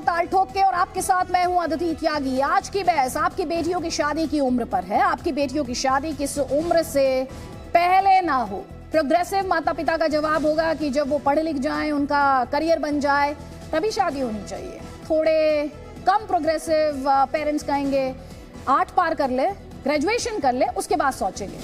Show ताल ठोक के और आपके साथ मैं हूं अदिति त्यागी। आज की बहस आपकी बेटियों की शादी की उम्र पर है। आपकी बेटियों की शादी किस उम्र से पहले ना हो। प्रोग्रेसिव माता पिता का जवाब होगा कि जब वो पढ़े लिख जाएं, उनका करियर बन जाए, तभी शादी होनी चाहिए। थोड़े कम प्रोग्रेसिव पेरेंट्स कहेंगे 8 पार कर ले, ग्रेजुएशन कर ले, उसके बाद सोचेंगे।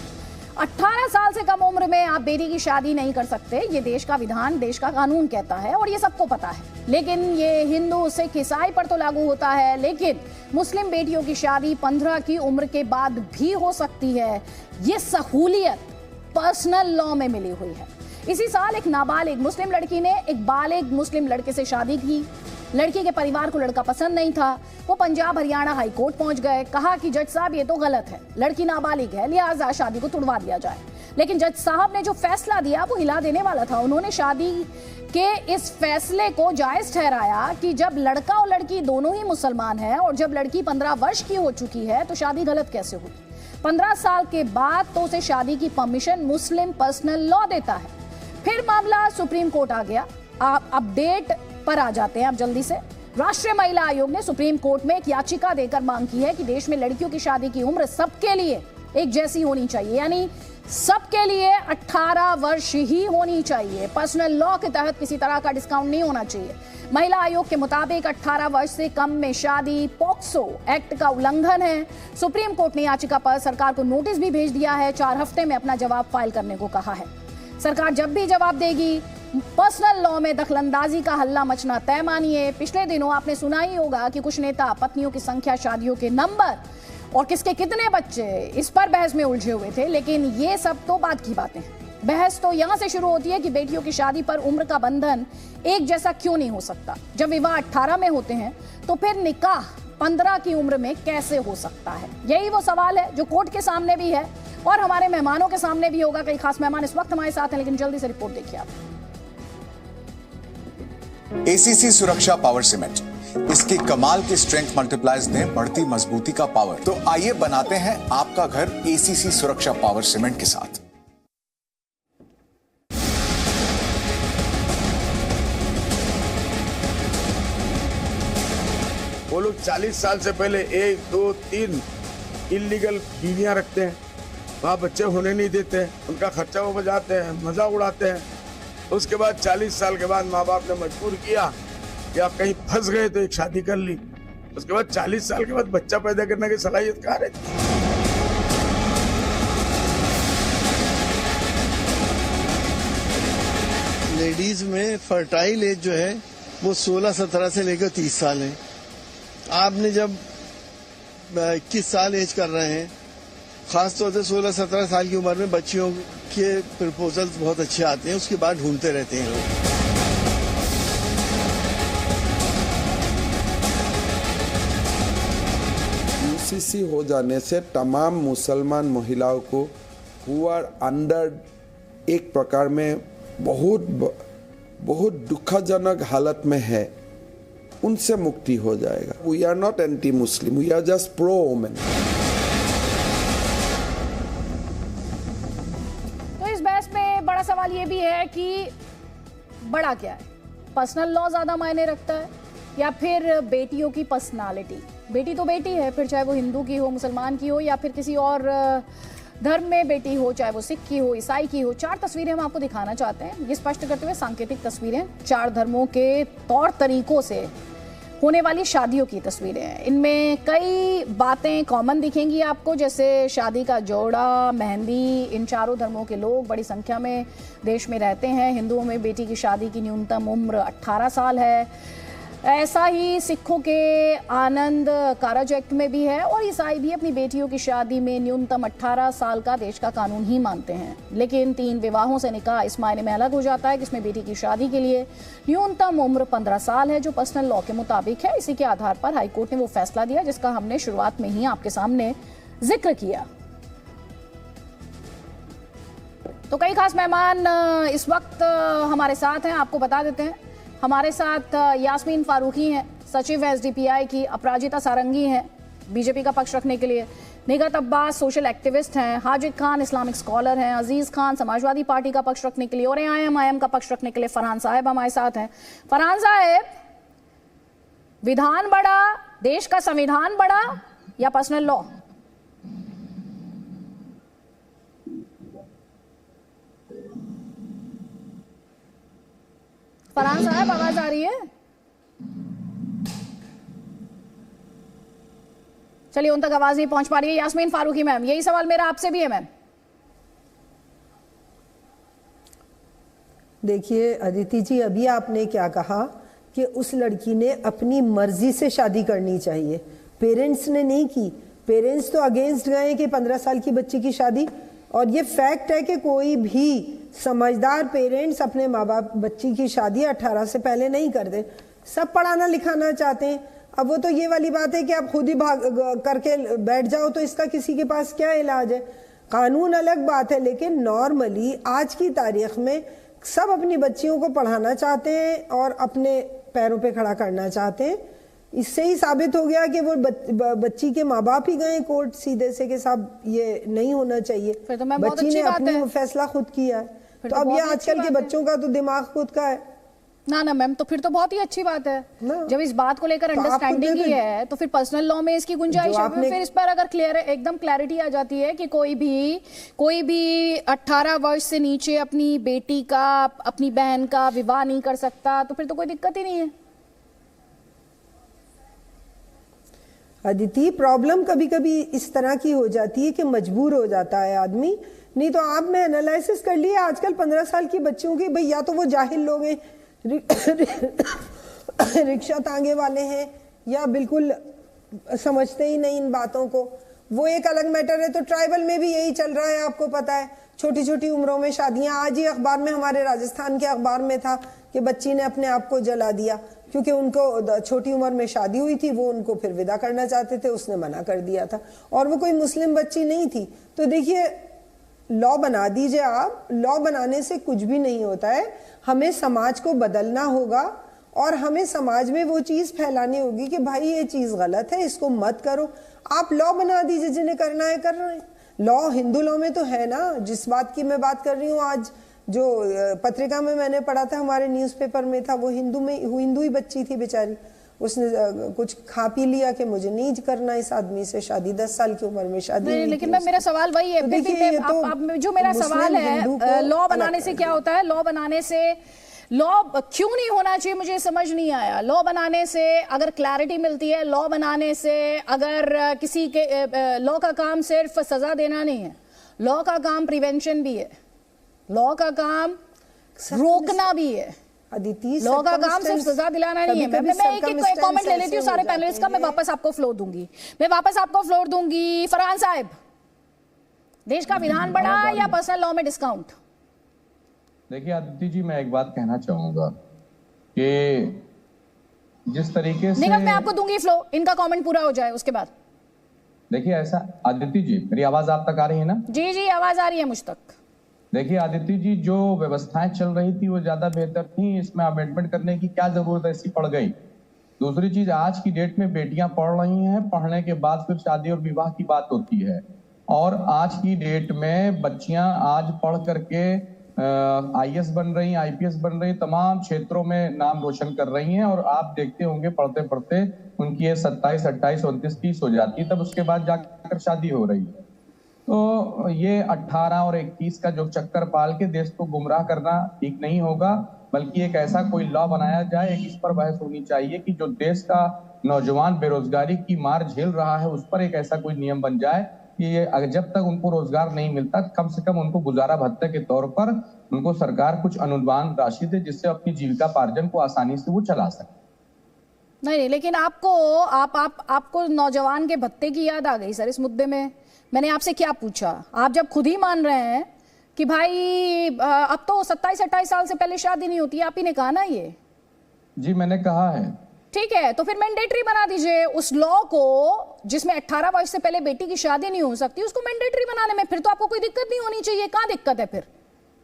18 साल से कम उम्र में आप बेटी की शादी नहीं कर सकते, ये देश का विधान, देश का कानून कहता है और ये सबको पता है। लेकिन ये हिंदू सिख ईसाई पर तो लागू होता है, लेकिन मुस्लिम बेटियों की शादी 15 की उम्र के बाद भी हो सकती है। ये सहूलियत पर्सनल लॉ में मिली हुई है। इसी साल एक नाबालिग मुस्लिम लड़की ने एक बालिग मुस्लिम लड़के से शादी की। लड़की के परिवार को लड़का पसंद नहीं था। वो पंजाब हरियाणा हाई कोर्ट पहुंच गए। कहा कि जज साहब ये तो गलत है, लड़की नाबालिग है, लिहाजा शादी को तुड़वा दिया जाए। लेकिन जज साहब ने जो फैसला दिया वो हिला देने वाला था। उन्होंने शादी के इस फैसले को जायज ठहराया कि जब लड़का और लड़की दोनों ही मुसलमान हैं और जब लड़की 15 वर्ष की हो चुकी है तो शादी गलत कैसे हुई। 15 साल के बाद तो उसे शादी की परमिशन मुस्लिम पर्सनल लॉ देता है। फिर मामला सुप्रीम कोर्ट आ गया। आप अपडेट पर आ जाते हैं आप जल्दी से। राष्ट्रीय महिला आयोग ने सुप्रीम कोर्ट में एक याचिका देकर मांग की है कि देश में लड़कियों की शादी की उम्र सबके लिए एक जैसी होनी चाहिए, यानी सबके लिए 18 वर्ष ही होनी चाहिए। पर्सनल लॉ के तहत किसी तरह का डिस्काउंट नहीं होना चाहिए। महिला आयोग के मुताबिक 18 वर्ष से कम में शादी पॉक्सो एक्ट का उल्लंघन है। सुप्रीम कोर्ट ने याचिका पर सरकार को नोटिस भी भेज दिया है। 4 हफ्ते में अपना जवाब फाइल करने को कहा है। सरकार जब भी जवाब देगी, पर्सनल लॉ में दखलंदाजी का हल्ला मचना तय मानिए। पिछले दिनों आपने सुना ही होगा कि कुछ नेता पत्नियों की संख्या, शादियों के नंबर और किसके कितने बच्चे, इस पर बहस में उलझे हुए थे। लेकिन ये सब तो बात की बातें हैं। बहस तो यहां से शुरू होती है कि बेटियों की शादी पर उम्र का बंधन एक जैसा क्यों नहीं हो सकता। जब विवाह 18 में होते हैं तो फिर निकाह 15 की उम्र में कैसे हो सकता है। यही वो सवाल है जो कोर्ट के सामने भी है और हमारे मेहमानों के सामने भी होगा। कई खास मेहमान इस वक्त हमारे साथ हैं, लेकिन जल्दी से रिपोर्ट देखिए आप। एसीसी सुरक्षा पावर सीमेंट, इसकी कमाल की स्ट्रेंथ मल्टीप्लायर्स ने बढ़ती मजबूती का पावर। तो आइए बनाते हैं आपका घर एसीसी सुरक्षा पावर सीमेंट के साथ। वो लोग 40 साल से पहले 1, 2, 3 इलीगल बीवियां रखते हैं, वहाँ बच्चे होने नहीं देते, उनका खर्चा वो बजाते हैं, मजाक उड़ाते हैं। उसके बाद 40 साल के बाद माँ बाप ने मजबूर किया कि आप कहीं फंस गए तो एक शादी कर ली। उसके बाद 40 साल के बाद बच्चा पैदा करने की सलाहियत कहाँ रहती है। लेडीज में फर्टाइल एज जो है वो 16-17 से लेकर 30 साल है। आपने जब 21 साल एज कर रहे हैं, खासतौर से 16-17 साल की उम्र में बच्चियों के प्रपोजल्स बहुत अच्छे आते हैं, उसके बाद ढूंढते रहते हैं लोग। यूसीसी हो जाने से तमाम मुसलमान महिलाओं को हु आर अंडर एक प्रकार में बहुत दुखजनक हालत में है, उनसे मुक्ति हो जाएगा। We are not anti Muslim, we are just pro women. तो इस बहस में बड़ा सवाल ये भी है कि बड़ा क्या है, पर्सनल लॉ ज्यादा मायने रखता है या फिर बेटियों की पर्सनालिटी। बेटी तो बेटी है, फिर चाहे वो हिंदू की हो, मुसलमान की हो या फिर किसी और धर्म में बेटी हो, चाहे वो सिख की हो, ईसाई की हो। 4 तस्वीरें हम आपको दिखाना चाहते हैं, ये स्पष्ट करते हुए सांकेतिक तस्वीरें, 4 धर्मों के तौर तरीकों से होने वाली शादियों की तस्वीरें हैं। इनमें कई बातें कॉमन दिखेंगी आपको, जैसे शादी का जोड़ा, मेहंदी। इन चारों धर्मों के लोग बड़ी संख्या में देश में रहते हैं। हिंदुओं में बेटी की शादी की न्यूनतम उम्र 18 साल है। ऐसा ही सिखों के आनंद कारज एक्ट में भी है और ईसाई भी अपनी बेटियों की शादी में न्यूनतम 18 साल का देश का कानून ही मानते हैं। लेकिन 3 विवाहों से निकाह इस मायने में अलग हो जाता है कि इसमें बेटी की शादी के लिए न्यूनतम उम्र 15 साल है, जो पर्सनल लॉ के मुताबिक है। इसी के आधार पर हाईकोर्ट ने वो फैसला दिया जिसका हमने शुरुआत में ही आपके सामने जिक्र किया। तो कई खास मेहमान इस वक्त हमारे साथ हैं, आपको बता देते हैं। हमारे साथ यास्मीन फारूकी हैं, सचिव एसडीपीआई की, अपराजिता सारंगी हैं बीजेपी का पक्ष रखने के लिए, निगत अब्बास सोशल एक्टिविस्ट हैं, हाजिद खान इस्लामिक स्कॉलर हैं, अजीज खान समाजवादी पार्टी का पक्ष रखने के लिए और आईएम का पक्ष रखने के लिए फरहान साहब हमारे साथ हैं। फरहान साहब, विधान बड़ा, देश का संविधान बड़ा या पर्सनल लॉ? फरहान साहब आवाज आ रही है? चलिए, उन तक आवाज नहीं पहुंच पा रही है। यास्मीन फारूकी मैम, यही सवाल मेरा आपसे भी है मैम। देखिए अदिति जी, अभी आपने क्या कहा कि उस लड़की ने अपनी मर्जी से शादी करनी चाहिए, पेरेंट्स ने नहीं की। पेरेंट्स तो अगेंस्ट गए कि 15 साल की बच्ची की शादी, और ये फैक्ट है कि कोई भी समझदार पेरेंट्स अपने माँ बाप बच्ची की शादी 18 से पहले नहीं करते। सब पढ़ाना लिखाना चाहते हैं। अब वो तो ये वाली बात है कि आप खुद ही भाग करके बैठ जाओ तो इसका किसी के पास क्या इलाज है। कानून अलग बात है, लेकिन नॉर्मली आज की तारीख में सब अपनी बच्चियों को पढ़ाना चाहते हैं और अपने पैरों पे खड़ा करना चाहते हैं। इससे ही साबित हो गया कि वो बच्ची के माँ बाप ही गए कोर्ट सीधे से कि साहब ये नहीं होना चाहिए। फिर तो मैं बहुत बच्ची अच्छी ने बात अपनी है। फैसला खुद किया है। फिर तो तो अब ये बहुत अच्छी आजकल के बात है। बच्चों का तो दिमाग खुद का है ना मैम, तो फिर तो बहुत ही अच्छी बात है। ना। जब इस बात को लेकर तो आप अंडरस्टैंडिंग खुद ही देखें। है तो फिर पर्सनल लॉ में इसकी गुंजाइश जो है। आपने- फिर इस पर अगर क्लियर एकदम क्लैरिटी आ जाती है कि कोई भी 18 वर्ष से नीचे अपनी बेटी का, अपनी बहन का विवाह नहीं कर सकता, तो फिर तो कोई दिक्कत ही नहीं है। अदिति, प्रॉब्लम कभी कभी इस तरह की हो जाती है कि मजबूर हो जाता है आदमी। नहीं तो आपने एनालिसिस कर लिया आजकल 15 साल की बच्चियों की, भाई या तो वो जाहिल लोग हैं, रिक्शा तांगे वाले हैं, या बिल्कुल समझते ही नहीं इन बातों को। वो एक अलग मैटर है। तो ट्राइबल में भी यही चल रहा है, आपको पता है, छोटी छोटी उम्रों में शादियां। आज ही अखबार में, हमारे राजस्थान के अखबार में था कि बच्ची ने अपने आप को जला दिया क्योंकि उनको छोटी उम्र में शादी हुई थी। वो उनको फिर विदा करना चाहते थे, उसने मना कर दिया था, और वो कोई मुस्लिम बच्ची नहीं थी। तो देखिए, लॉ बना दीजिए आप, लॉ बनाने से कुछ भी नहीं होता है। हमें समाज को बदलना होगा और हमें समाज में वो चीज फैलानी होगी कि भाई ये चीज गलत है, इसको मत करो। आप लॉ बना दीजिए, जिन्हें करना है कर रहे हैं। लॉ हिंदू लॉ में तो है ना। जिस बात की मैं बात कर रही हूँ, आज जो पत्रिका में मैंने पढ़ा था, हमारे न्यूज़पेपर में था, वो हिंदू ही बच्ची थी बेचारी। उसने कुछ खा पी लिया कि मुझे नहीं करना इस आदमी से शादी, 10 साल की उम्र में शादी नहीं, हुई लेकिन थी मैं, उसकी। मेरा सवाल वही है। तो फिर भी देखिए, ये मैं- तो आप जो मेरा मुस्लिम सवाल हिंदू है, को लॉ अलग बनाने से कर क्या होता है? लॉ बनाने से, लॉ क्यों नहीं होना चाहिए, मुझे समझ नहीं आया। लॉ बनाने से अगर क्लैरिटी मिलती है, लॉ बनाने से अगर किसी के, लॉ का काम सिर्फ सजा देना नहीं है, लॉ का काम प्रिवेंशन भी है, लॉ का काम रोकना भी है। अदिति, लॉ का काम सिर्फ सजा दिलाना नहीं है। मैं एक एक कमेंट ले लेती हूँ सारे पैनलिस्ट का, मैं वापस आपको फ्लोर दूंगी। फरहान साहब, देश का विधान बड़ा या पर्सनल लॉ में डिस्काउंट? देखिए आदित्य जी, मैं एक बात कहना चाहूंगा कि जिस तरीके से, निगम, मैं आपको दूंगी फ्लो, इनका कमेंट पूरा हो जाए उसके बाद। देखिए ऐसा, आदित्य जी मेरी आवाज आप तक आ रही है ना? जी जी, आवाज आ रही है मुझ तक। देखिए आदित्य जी, जो व्यवस्थाएं चल रही थी वो ज्यादा बेहतर थी, इसमें अमेंडमेंट करने की क्या जरूरत ऐसी पड़ गई। दूसरी चीज, आज की डेट में बेटियां पढ़ रही हैं, पढ़ने के बाद फिर शादी और विवाह की बात होती है, और आज की डेट में बच्चियां आज पढ़ करके IAS बन रही, IPS बन रही, तमाम क्षेत्रों में नाम रोशन कर रही हैं, और आप देखते होंगे पढ़ते पढ़ते उनकी 27, 28, 29, 30 हो जाती है, तब उसके बाद जाकर शादी हो रही है। तो ये 18 और 21 का जो चक्कर पाल के देश को गुमराह करना ठीक नहीं होगा, बल्कि एक ऐसा कोई लॉ बनाया जाए, एक इस पर बहस होनी चाहिए कि जो देश का नौजवान बेरोजगारी की मार झेल रहा है, उस पर एक ऐसा कोई नियम बन जाए कि ये जब तक उनको रोजगार नहीं मिलता, कम से कम उनको गुजारा भत्ते के तौर पर उनको सरकार कुछ अनुदान राशि दे, जिससे अपनी जीविका पार्जन को आसानी से वो चला सके। नहीं, लेकिन आपको नौजवान के भत्ते की याद आ गई सर इस मुद्दे में। मैंने आपसे क्या पूछा? आप जब खुद ही मान रहे हैं कि भाई अब तो 27-28 साल से पहले शादी नहीं होती, आप ही ने कहा ना ये। जी मैंने कहा है। ठीक है, तो फिर मैंडेटरी बना दीजिए उस लॉ को, जिसमें 18 वर्ष से पहले बेटी की शादी नहीं हो सकती, उसको मैंडेटरी बनाने में फिर तो आपको कोई दिक्कत नहीं होनी चाहिए। कहां दिक्कत है? फिर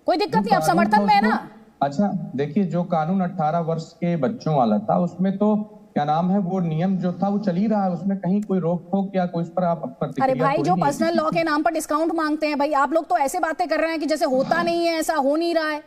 कोई दिक्कत नहीं, आप समर्थन में है ना। अच्छा देखिए, जो कानून 18 वर्ष के बच्चों वाला था, उसमें तो क्या नाम है, वो नियम जो था वो चल ही रहा है, उसमें कहीं कोई रोक टोक या कोई उस पर आप प्रतिक्रिया। अरे भाई, जो पर्सनल लॉ के नाम पर डिस्काउंट मांगते हैं, भाई आप लोग तो ऐसे बातें कर रहे हैं कि जैसे होता नहीं है, ऐसा हो नहीं रहा है।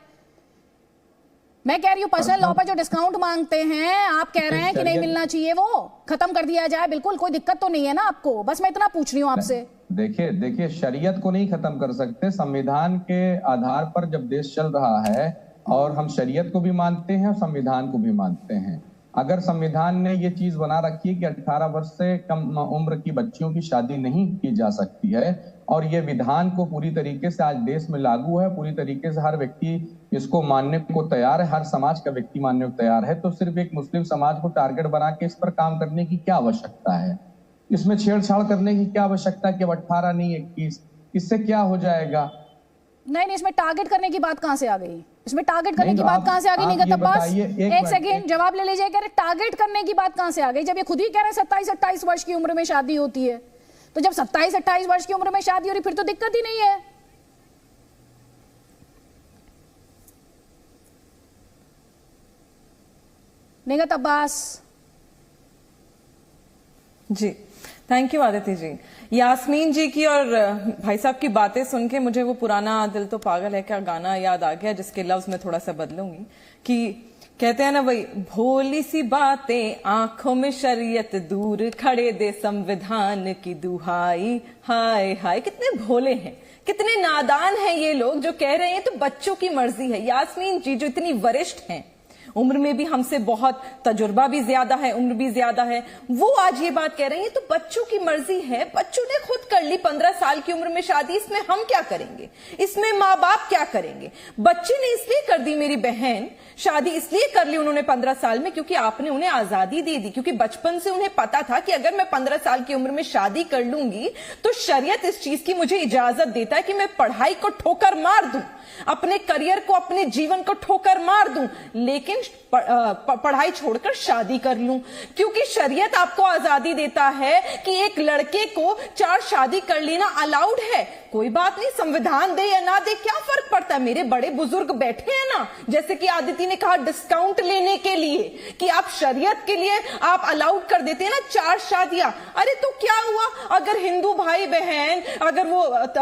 मैं कह रही हूँ पर्सनल लॉ पर जो डिस्काउंट मांगते हैं, आप कह रहे हैं कि नहीं मिलना चाहिए, वो खत्म कर दिया जाए। बिल्कुल कोई दिक्कत तो नहीं है ना आपको, बस मैं इतना पूछ रही हूँ आपसे। देखिए शरीयत को नहीं खत्म कर सकते। संविधान के आधार पर जब देश चल रहा है और हम शरीयत को भी मानते हैं और संविधान को भी मानते हैं, अगर संविधान ने ये चीज बना रखी है कि 18 वर्ष से कम उम्र की बच्चियों की शादी नहीं की जा सकती है और ये विधान को पूरी तरीके से आज देश में लागू है, पूरी तरीके से हर व्यक्ति इसको मानने को तैयार है, हर समाज का व्यक्ति मानने को तैयार है, तो सिर्फ एक मुस्लिम समाज को टारगेट बना के इस पर काम करने की क्या आवश्यकता है? इसमें छेड़छाड़ करने की क्या आवश्यकता है कि 18 नहीं 21? इससे क्या हो जाएगा? नहीं, इसमें टारगेट करने की बात कहां से आ गई? इसमें टारगेट करने की बात कहां से आ गई निगत अब्बास? एक सेकंड जवाब ले लीजिए। कह रहे टारगेट करने की बात कहां से आ गई, जब ये खुद ही कह रहे 27-28 वर्ष की उम्र में शादी होती है? तो जब 27-28 वर्ष की उम्र में शादी हो रही फिर तो दिक्कत ही नहीं है। निगत अब्बास जी, थैंक यू आदित्य जी। यास्मीन जी की और भाई साहब की बातें सुन के मुझे वो पुराना दिल तो पागल है क्या गाना याद आ गया, जिसके लफ्ज में थोड़ा सा बदलूंगी कि कहते हैं ना भाई, भोली सी बातें आंखों में शरीयत दूर खड़े दे संविधान की दुहाई। हाय हाय, कितने भोले हैं, कितने नादान हैं ये लोग जो कह रहे हैं तो बच्चों की मर्जी है। यास्मीन जी जो इतनी वरिष्ठ हैं, उम्र में भी हमसे बहुत तजुर्बा भी ज्यादा है, उम्र भी ज्यादा है, वो आज ये बात कह रही है तो बच्चों की मर्जी है। बच्चों ने खुद कर ली 15 साल की उम्र में शादी, इसमें हम क्या करेंगे? इसमें माँ बाप क्या करेंगे? बच्चे ने इसलिए कर दी, मेरी बहन शादी इसलिए कर ली उन्होंने 15 साल में क्योंकि आपने उन्हें आजादी दे दी, क्योंकि बचपन से उन्हें पता था कि अगर मैं 15 साल की उम्र में शादी कर लूंगी तो शरीयत इस चीज की मुझे इजाजत देता है कि मैं पढ़ाई को ठोकर मार दूं, अपने करियर को, अपने जीवन को ठोकर मार दूं, लेकिन पढ़ाई छोड़कर शादी कर लूं, क्योंकि शरीयत आपको आजादी देता है कि एक लड़के को 4 शादी कर लेना अलाउड है। कोई बात नहीं, संविधान दे या ना दे क्या फर्क पड़ता है? मेरे बड़े बुजुर्ग बैठे हैं ना, जैसे कि आदिति ने कहा डिस्काउंट लेने के लिए कि आप शरीयत के लिए आप अलाउड कर देते हैं ना 4 शादियां। अरे तो क्या हुआ अगर हिंदू भाई बहन, अगर वो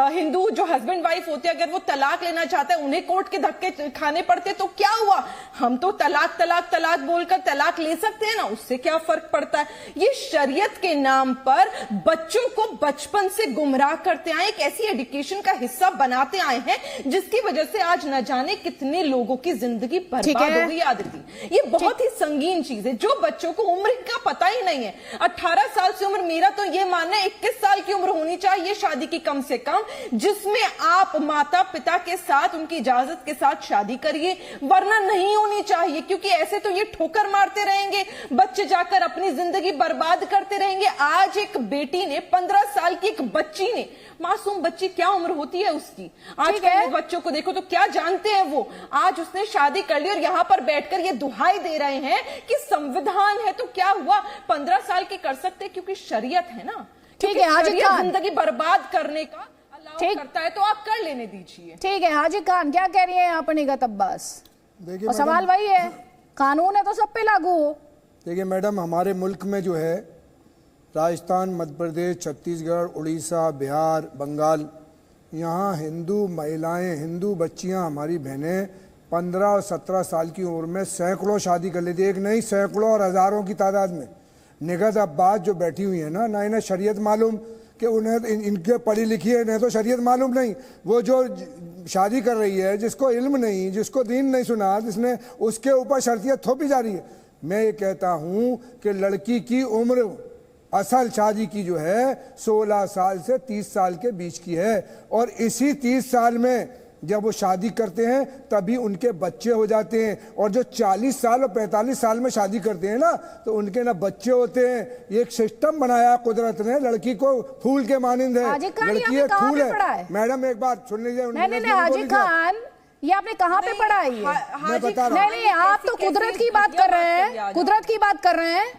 हिंदू जो हस्बैंड वाइफ होते अगर वो तलाक लेना चाहते हैं, उन्हें कोर्ट के धक्के खाने पड़ते, तो क्या हुआ? हम तो तलाक तलाक तलाक बोलकर तलाक ले सकते हैं ना, उससे क्या फर्क पड़ता है? ये शरीयत के नाम पर बच्चों को बचपन से गुमराह करते आए, एक ऐसी एजुकेशन का हिस्सा बनाते आए हैं जिसकी वजह से आज न जाने कितने लोगों की जिंदगी बर्बाद हो गई। आदिति, ये बहुत ही संगीन चीज है जो बच्चों को उम्र का पता ही नहीं है। 18 साल से उम्र, मेरा तो ये मानना है 21 साल की उम्र होनी चाहिए शादी की कम से कम, जिसमें आप माता पिता के साथ उनकी इजाजत के साथ शादी करिए, वरना नहीं होनी चाहिए, क्योंकि ऐसे तो ये ठोकर मारते रहेंगे, बच्चे जाकर अपनी जिंदगी बर्बाद करते रहेंगे। आज एक बेटी ने, 15 साल की एक बच्ची ने, मासूम बच्ची क्या उम्र होती है उसकी, आज के बच्चों को देखो तो क्या जानते हैं वो, आज उसने शादी कर ली और यहाँ पर बैठकर ये दुहाई दे रहे हैं कि संविधान है तो क्या हुआ, 15 साल की कर सकते क्योंकि शरीयत है ना। ठीक है हाजिर खान, जिंदगी बर्बाद करने का अलाउ करता है तो आप कर लेने दीजिए। ठीक है हाजिर खान, क्या कह रही है यहाँ पर निगत अब्बास? और सवाल वही है, कानून है तो सब पे लागू हो। देखिए मैडम, हमारे मुल्क में जो है राजस्थान, मध्य प्रदेश, छत्तीसगढ़, उड़ीसा, बिहार, बंगाल, यहाँ हिंदू महिलाएं, हिंदू बच्चियाँ, हमारी बहनें 15 और 17 साल की उम्र में सैकड़ों शादी कर लेती, एक नहीं सैकड़ों और हज़ारों की तादाद में। निगत अब्बास जो बैठी हुई है ना इन्हें शरीयत मालूम कि उन्हें इनके पढ़ी लिखी है, इन्हें तो शरीयत मालूम नहीं। वो जो शादी कर रही है, जिसको इल्म नहीं, जिसको दीन नहीं सुना, जिसने उसके ऊपर शर्तियत थोपी जा रही है। मैं ये कहता हूँ कि लड़की की उम्र असल शादी की जो है 16 साल से 30 साल के बीच की है, और इसी 30 साल में जब वो शादी करते हैं तभी उनके बच्चे हो जाते हैं। और जो 40 साल और 45 साल में शादी करते हैं ना, तो उनके ना बच्चे होते हैं। ये एक सिस्टम बनाया कुदरत ने, लड़की को फूल के मानिंद है, लड़की एक फूल है। मैडम एक बात सुन लीजिए। नहीं हाजी खान, ये आपने कहाँ पे पढ़ा है? मैं बता रहा हूँ। नहीं, आप तो कुदरत की बात कर रहे हैं, कुदरत की बात कर रहे हैं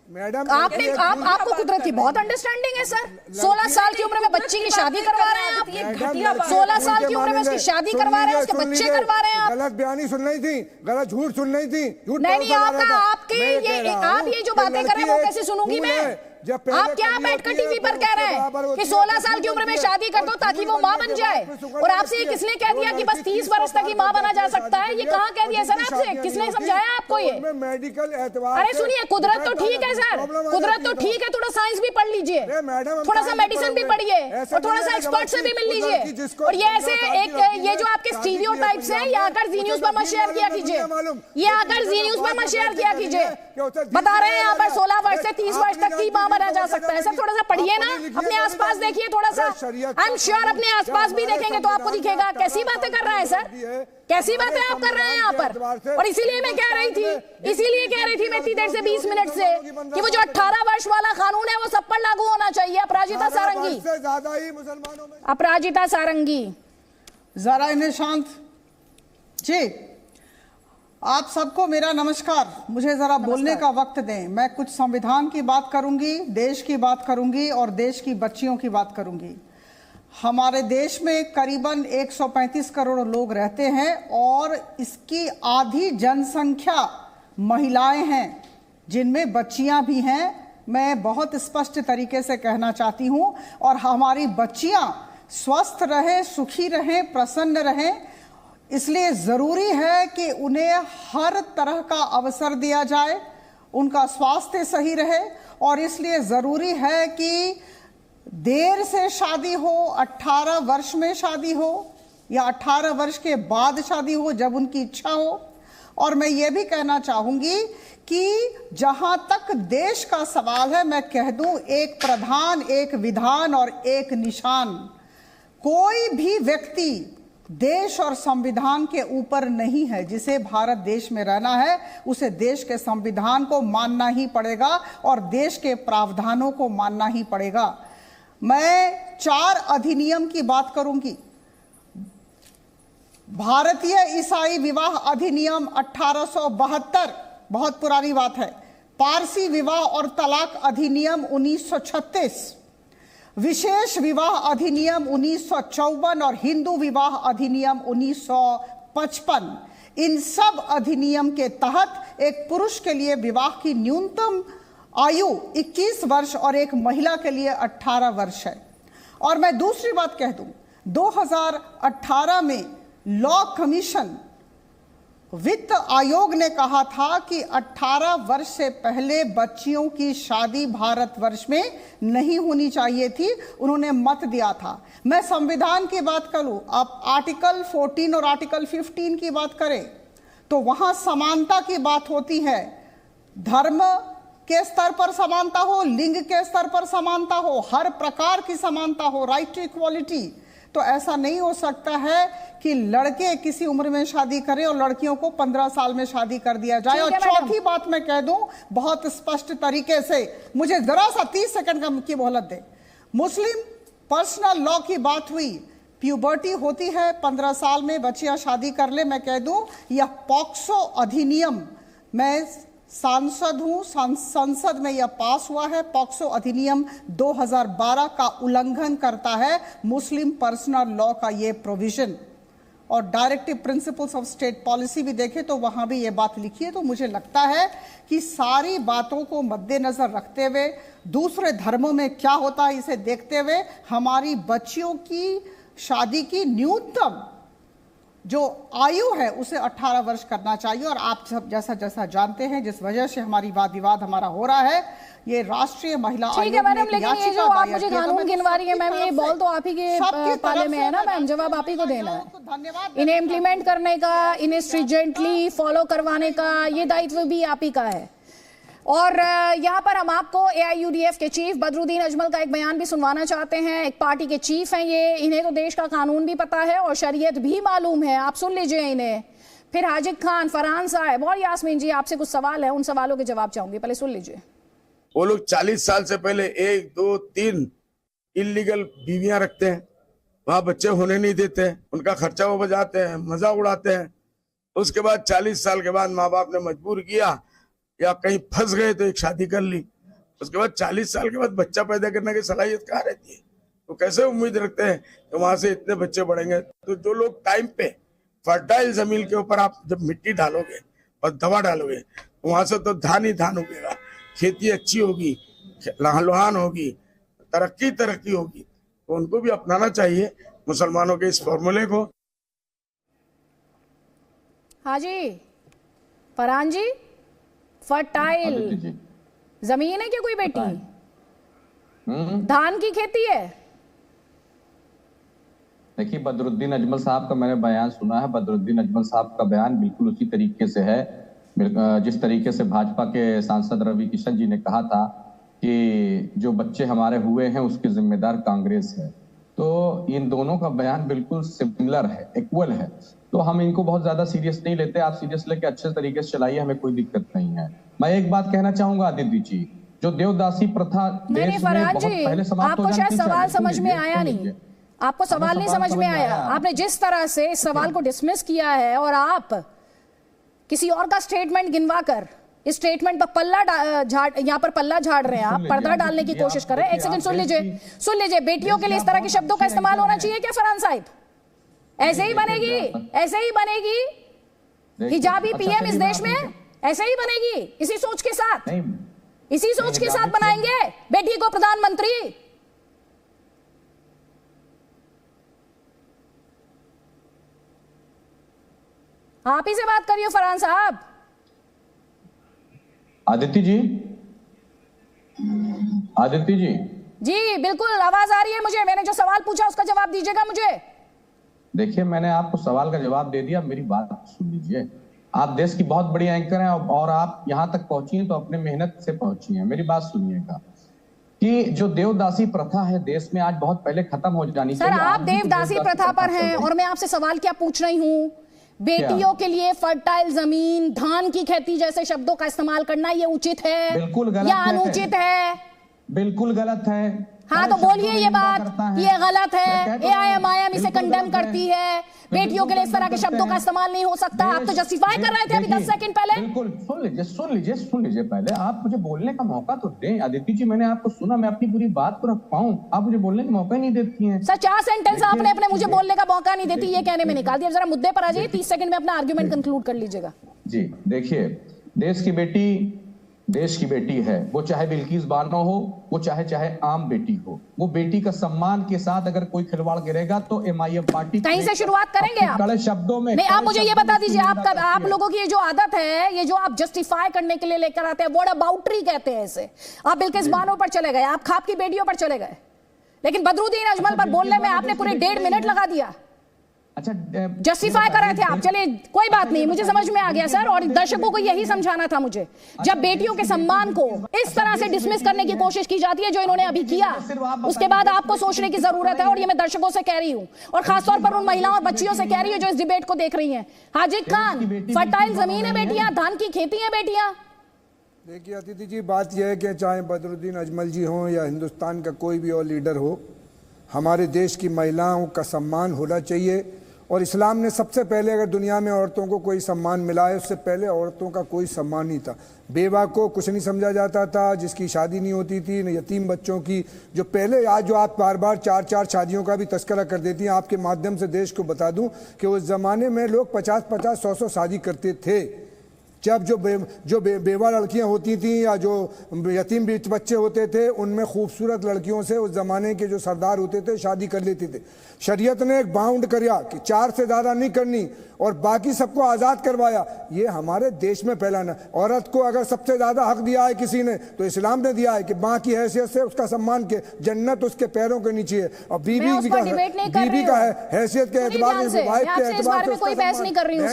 मैडम। आपको कुदरत की बहुत अंडरस्टैंडिंग है सर। 16 साल की उम्र में बच्ची की शादी करवा रहे हैं आप, 16 साल की उम्र में उसकी शादी करवा रहे हैं, उसके बच्चे करवा रहे हैं आप। गलत बयानी सुन रही थी, गलत झूठ सुन रही थी, झूठ नहीं, आप ये जो बातें कर रहे हैं वो कैसे सुनूंगी मैं? आप क्या बैठकर टीवी पर कह रहे हैं कि 16 साल की उम्र में शादी कर दो ताकि वो मां बन जाए? और आपसे ये किसने कह दिया कि बस 30 वर्ष तक ही मां बना जा सकता है? ये कहाँ कह दिया सर आपसे? किसने समझाया आपको ये? मेडिकल एतबार, अरे सुनिए, कुदरत तो ठीक है सर, कुदरत तो ठीक है, थोड़ा साइंस भी पढ़ लीजिए, थोड़ा सा मेडिसिन भी पढ़िए और थोड़ा सा एक्सपर्ट से भी मिल लीजिए। और ये ऐसे एक ये जो आपके स्टीरियोटाइप्स हैं, ये आकर जी न्यूज पर मत शेयर किया कीजिए, ये आकर जी न्यूज पर मत शेयर किया कीजिए। बता रहे हैं यहाँ पर 16 वर्ष से 30 वर्ष तक की मां बना जा सकता है। सर थोड़ा सा पढ़िए ना, अपने आसपास देखिए थोड़ा सा। आई एम श्योर अपने आसपास भी देखेंगे तो आपको दिखेगा। कैसी बातें कर रहे हैं सर, कैसी बातें आप कर रहे हैं यहाँ पर? और इसीलिए मैं कह रही थी मैं इतनी देर से 20 मिनट से कि वो जो 18 वर्ष वाला कानून है वो सब पर लागू होना चाहिए। अपराजिता सारंगी, ज्यादा ही मुसलमानों में अपराजिता सारंगी, जरा इन्हें शांत जी। आप सबको मेरा नमस्कार। मुझे जरा बोलने का वक्त दें। मैं कुछ संविधान की बात करूंगी, देश की बात करूंगी और देश की बच्चियों की बात करूंगी। हमारे देश में करीबन 135 करोड़ लोग रहते हैं और इसकी आधी जनसंख्या महिलाएं हैं, जिनमें बच्चियां भी हैं। मैं बहुत स्पष्ट तरीके से कहना चाहती हूं। और हमारी बच्चियां स्वस्थ रहें, सुखी रहें, प्रसन्न रहें, इसलिए ज़रूरी है कि उन्हें हर तरह का अवसर दिया जाए, उनका स्वास्थ्य सही रहे। और इसलिए ज़रूरी है कि देर से शादी हो, 18 वर्ष में शादी हो या 18 वर्ष के बाद शादी हो, जब उनकी इच्छा हो। और मैं ये भी कहना चाहूँगी कि जहाँ तक देश का सवाल है, मैं कह दूँ, एक प्रधान, एक विधान और एक निशान। कोई भी व्यक्ति देश और संविधान के ऊपर नहीं है। जिसे भारत देश में रहना है उसे देश के संविधान को मानना ही पड़ेगा और देश के प्रावधानों को मानना ही पड़ेगा। मैं 4 अधिनियम की बात करूंगी। भारतीय ईसाई विवाह अधिनियम 1872 बहुत पुरानी बात है। पारसी विवाह और तलाक अधिनियम 1936, विशेष विवाह अधिनियम 1954 और हिंदू विवाह अधिनियम 1955। इन सब अधिनियम के तहत एक पुरुष के लिए विवाह की न्यूनतम आयु 21 वर्ष और एक महिला के लिए 18 वर्ष है। और मैं दूसरी बात कह दूं, 2018 में लॉ कमीशन, वित्त आयोग ने कहा था कि 18 वर्ष से पहले बच्चियों की शादी भारतवर्ष में नहीं होनी चाहिए थी। उन्होंने मत दिया था। मैं संविधान की बात करूं, आप आर्टिकल 14 और आर्टिकल 15 की बात करें तो वहां समानता की बात होती है। धर्म के स्तर पर समानता हो, लिंग के स्तर पर समानता हो, हर प्रकार की समानता हो, राइट टू इक्वालिटी। तो ऐसा नहीं हो सकता है कि लड़के किसी उम्र में शादी करें और लड़कियों को 15 साल में शादी कर दिया जाए। और चौथी बात मैं कह दूं बहुत स्पष्ट तरीके से, मुझे जरा सा 30 सेकंड की मोहलत दे। मुस्लिम पर्सनल लॉ की बात हुई, प्यूबर्टी होती है 15 साल में, बच्चियां शादी कर ले। मैं कह दूं यह पॉक्सो अधिनियम, मैं सांसद हूं, संसद में यह पास हुआ है। पॉक्सो अधिनियम 2012 का उल्लंघन करता है मुस्लिम पर्सनल लॉ का ये प्रोविजन। और directive principles of state policy भी देखें तो वहां भी ये बात लिखी है। तो मुझे लगता है कि सारी बातों को मद्देनजर रखते हुए, दूसरे धर्मों में क्या होता है इसे देखते हुए, हमारी बच्चियों की शादी की न्यूनतम जो आयु है उसे 18 वर्ष करना चाहिए। और आप सब जैसा जैसा जानते हैं, जिस वजह से हमारी वाद विवाद हमारा हो रहा है, ये राष्ट्रीय महिला आयोग ठीक है मैडम, लेकिन ये जो आप मुझे कानून गिनवा रही है मैम, ये बॉल तो आप ही के पाले में है ना मैम, जवाब आप ही को देना है। इन्हें इम्प्लीमेंट करने का, इन्हें स्ट्रिजेंटली फॉलो करवाने का ये दायित्व भी आप ही का है। और यहाँ पर हम आपको AIUDF के चीफ बदरुद्दीन अजमल का एक बयान भी सुनवाना चाहते हैं। एक पार्टी के चीफ हैं ये, इन्हें तो देश का कानून भी पता है और शरीयत भी मालूम है। आप सुन लीजिए इन्हें। फिर हाजिद खान, फरहान साहब और यास्मीन जी, आपसे कुछ सवाल है, उन सवालों के जवाब चाहूंगी, पहले सुन लीजिए। वो लोग 40 साल से पहले 1, 2, 3 इलीगल बीवियां रखते हैं, वहां बच्चे होने नहीं देते, उनका खर्चा वो बजाते हैं, मजा उड़ाते हैं। उसके बाद 40 साल के बाद माँ बाप ने मजबूर किया या कहीं फंस गए तो एक शादी कर ली। उसके बाद 40 साल के बाद बच्चा पैदा करने की सलाहियत कहाँ रहती है? तो कैसे उम्मीद रखते हैं कि वहां से इतने बच्चे बढ़ेंगे? तो जो लोग टाइम पे फर्टाइल जमीन के ऊपर आप जब मिट्टी डालोगे और दवा डालोगे, वहां से तो धान ही धान उगेगा, खेती अच्छी होगी, लहलुहान होगी, तरक्की होगी, तो उनको भी अपनाना चाहिए मुसलमानों के इस फॉर्मूले को। हाँ जी फरहान जी, फर्टाइल जमीन है क्या कोई बेटी? धान की खेती है? देखिए बदरुद्दीन अजमल साहब का मैंने बयान सुना है। बदरुद्दीन अजमल साहब का बयान बिल्कुल उसी तरीके से है जिस तरीके से भाजपा के सांसद रवि किशन जी ने कहा था कि जो बच्चे हमारे हुए हैं उसके जिम्मेदार कांग्रेस है। तो इन दोनों का बयान बिल्कुल सिमिलर है, इक्वल है। तो हम इनको बहुत ज्यादा सीरियस नहीं लेते। आप सीरियस लेके अच्छे तरीके से चलाइए, हमें कोई दिक्कत नहीं है। मैं एक बात कहना चाहूंगा आदित्य जी, जो देवदासी प्रथा देश में बहुत पहले समाप्त हो जानी चाहिए। आपको शायद सवाल समझ में आया नहीं, आपको सवाल नहीं समझ में आया। आपने जिस तरह से इस सवाल को डिसमिस किया है और आप किसी और का स्टेटमेंट गिनवा कर इस स्टेटमेंट पर यहाँ पर पल्ला झाड़ रहे हैं, आप पर्दा डालने की कोशिश कर रहे हैं। एक सेकंड सुन लीजिए। बेटियों के लिए इस तरह के शब्दों का इस्तेमाल होना चाहिए क्या फरहान साहिब? ऐसे ही बनेगी हिजाबी पीएम इस देश में, ऐसे ही बनेगी, इसी सोच के साथ बनाएंगे बेटी को प्रधानमंत्री। आप ही से बात करिए फरहान साहब। आदित्य जी जी बिल्कुल आवाज आ रही है मुझे। मैंने जो सवाल पूछा उसका जवाब दीजिएगा मुझे। देखिए मैंने आपको सवाल का जवाब दे दिया, मेरी बात सुन लीजिए। आप देश की बहुत बड़ी एंकर हैं और आप यहां तक पहुंची हैं तो अपने मेहनत से पहुंची हैं। मेरी बात सुनिएगा कि जो देवदासी प्रथा है देश में आज बहुत पहले खत्म हो जानी चाहिए। सर आप देवदासी प्रथा पर हैं और मैं आपसे सवाल क्या पूछ रही हूँ, बेटियों के लिए फर्टाइल जमीन, धान की खेती जैसे शब्दों का इस्तेमाल करना ये उचित है या अनुचित है? बिल्कुल गलत है। हाँ तो बोलिए ये बात, ये गलत है। AIM इसे कंडेम करती है। बेटियों के लिए इस तरह के शब्दों का इस्तेमाल नहीं हो सकता। आप तो जस्टिफाई कर रहे थे अभी 10 सेकंड पहले। बिल्कुल सुन लीजिए पहले आप मुझे बोलने का मौका तो दें। आदित्य जी मैंने आपको सुना, मैं अपनी पूरी बात को रख पाऊं, आप मुझे बोलने का मौका ही नहीं देती हैं। सर 4 सेंटेंस आपने अपने मुझे बोलने का मौका नहीं देती ये कहने में निकाल दिया। जरा मुद्दे पर आ जाइए, 30 सेकंड में अपना आर्ग्यूमेंट कंक्लूड कर लीजिएगा। जी देखिए, देश की बेटी है, वो चाहे बिल्किस बानो हो, वो चाहे आम बेटी हो, वो बेटी का सम्मान के साथ अगर कोई खिलवाड़ गिरेगा तो MIM पार्टी कहीं से शुरुआत करेंगे आप? कड़े शब्दों में नहीं, आप मुझे ये बता दीजिए, आप लोगों की ये जो आदत है, ये जो आप जस्टिफाई करने के लिए लेकर आते हैं, व्हाट अबाउटरी कहते हैं इसे। आप बिल्किस बानो पर चले गए, आप खाप की बेटियों पर चले गए, लेकिन बदरुद्दीन अजमल पर बोलने में आपने पूरे 1.5 मिनट लगा दिया। अच्छा जस्टिफाई कर रहे थे आप। चलिए कोई बात नहीं, मुझे समझ में आ गया सर, और दर्शकों को यही समझाना था मुझे। जब बेटियों के सम्मान को इस तरह से डिसमिस करने की कोशिश की जाती है जो इन्होंने अभी किया, उसके बाद आपको सोचने की जरूरत है। और ये मैं दर्शकों से कह रही हूँ और खासतौर पर उन महिलाओं और बच्चियों से कह रही हूँ जो इस डिबेट को देख रही हैं। हाजिर खान, फर्टाइल जमीन है बेटियां, धान की खेती है बेटियां। देखिए अतिथि जी, बात यह है कि चाहे बदरुद्दीन अजमल जी हों या हिंदुस्तान का कोई भी और लीडर हो, हमारे देश की महिलाओं का सम्मान होना चाहिए। और इस्लाम ने सबसे पहले अगर दुनिया में औरतों को कोई सम्मान मिला है, उससे पहले औरतों का कोई सम्मान नहीं था। बेवा को कुछ नहीं समझा जाता था, जिसकी शादी नहीं होती थी, न यतीम बच्चों की, जो पहले आज जो आप बार बार 4 शादियों का भी तस्करा कर देती हैं। आपके माध्यम से देश को बता दूं कि उस ज़माने में लोग 50-50, 100-100 शादी करते थे। जब जो बेवा लड़कियां होती थीं या जो यतीम बच्चे होते थे, उनमें खूबसूरत लड़कियों से उस ज़माने के जो सरदार होते थे शादी कर लेते थे। शरीयत ने एक बाउंड किया कि 4 से ज़्यादा नहीं करनी और बाकी सबको आज़ाद करवाया। ये हमारे देश में फैलाना। औरत को अगर सबसे ज़्यादा हक दिया है किसी ने तो इस्लाम ने दिया है कि माँ की हैसियत से उसका सम्मान के, जन्नत उसके पैरों के नीचे है। और बीबी का हैसियत के एतबार से, कोई बहस नहीं कर रही हूँ।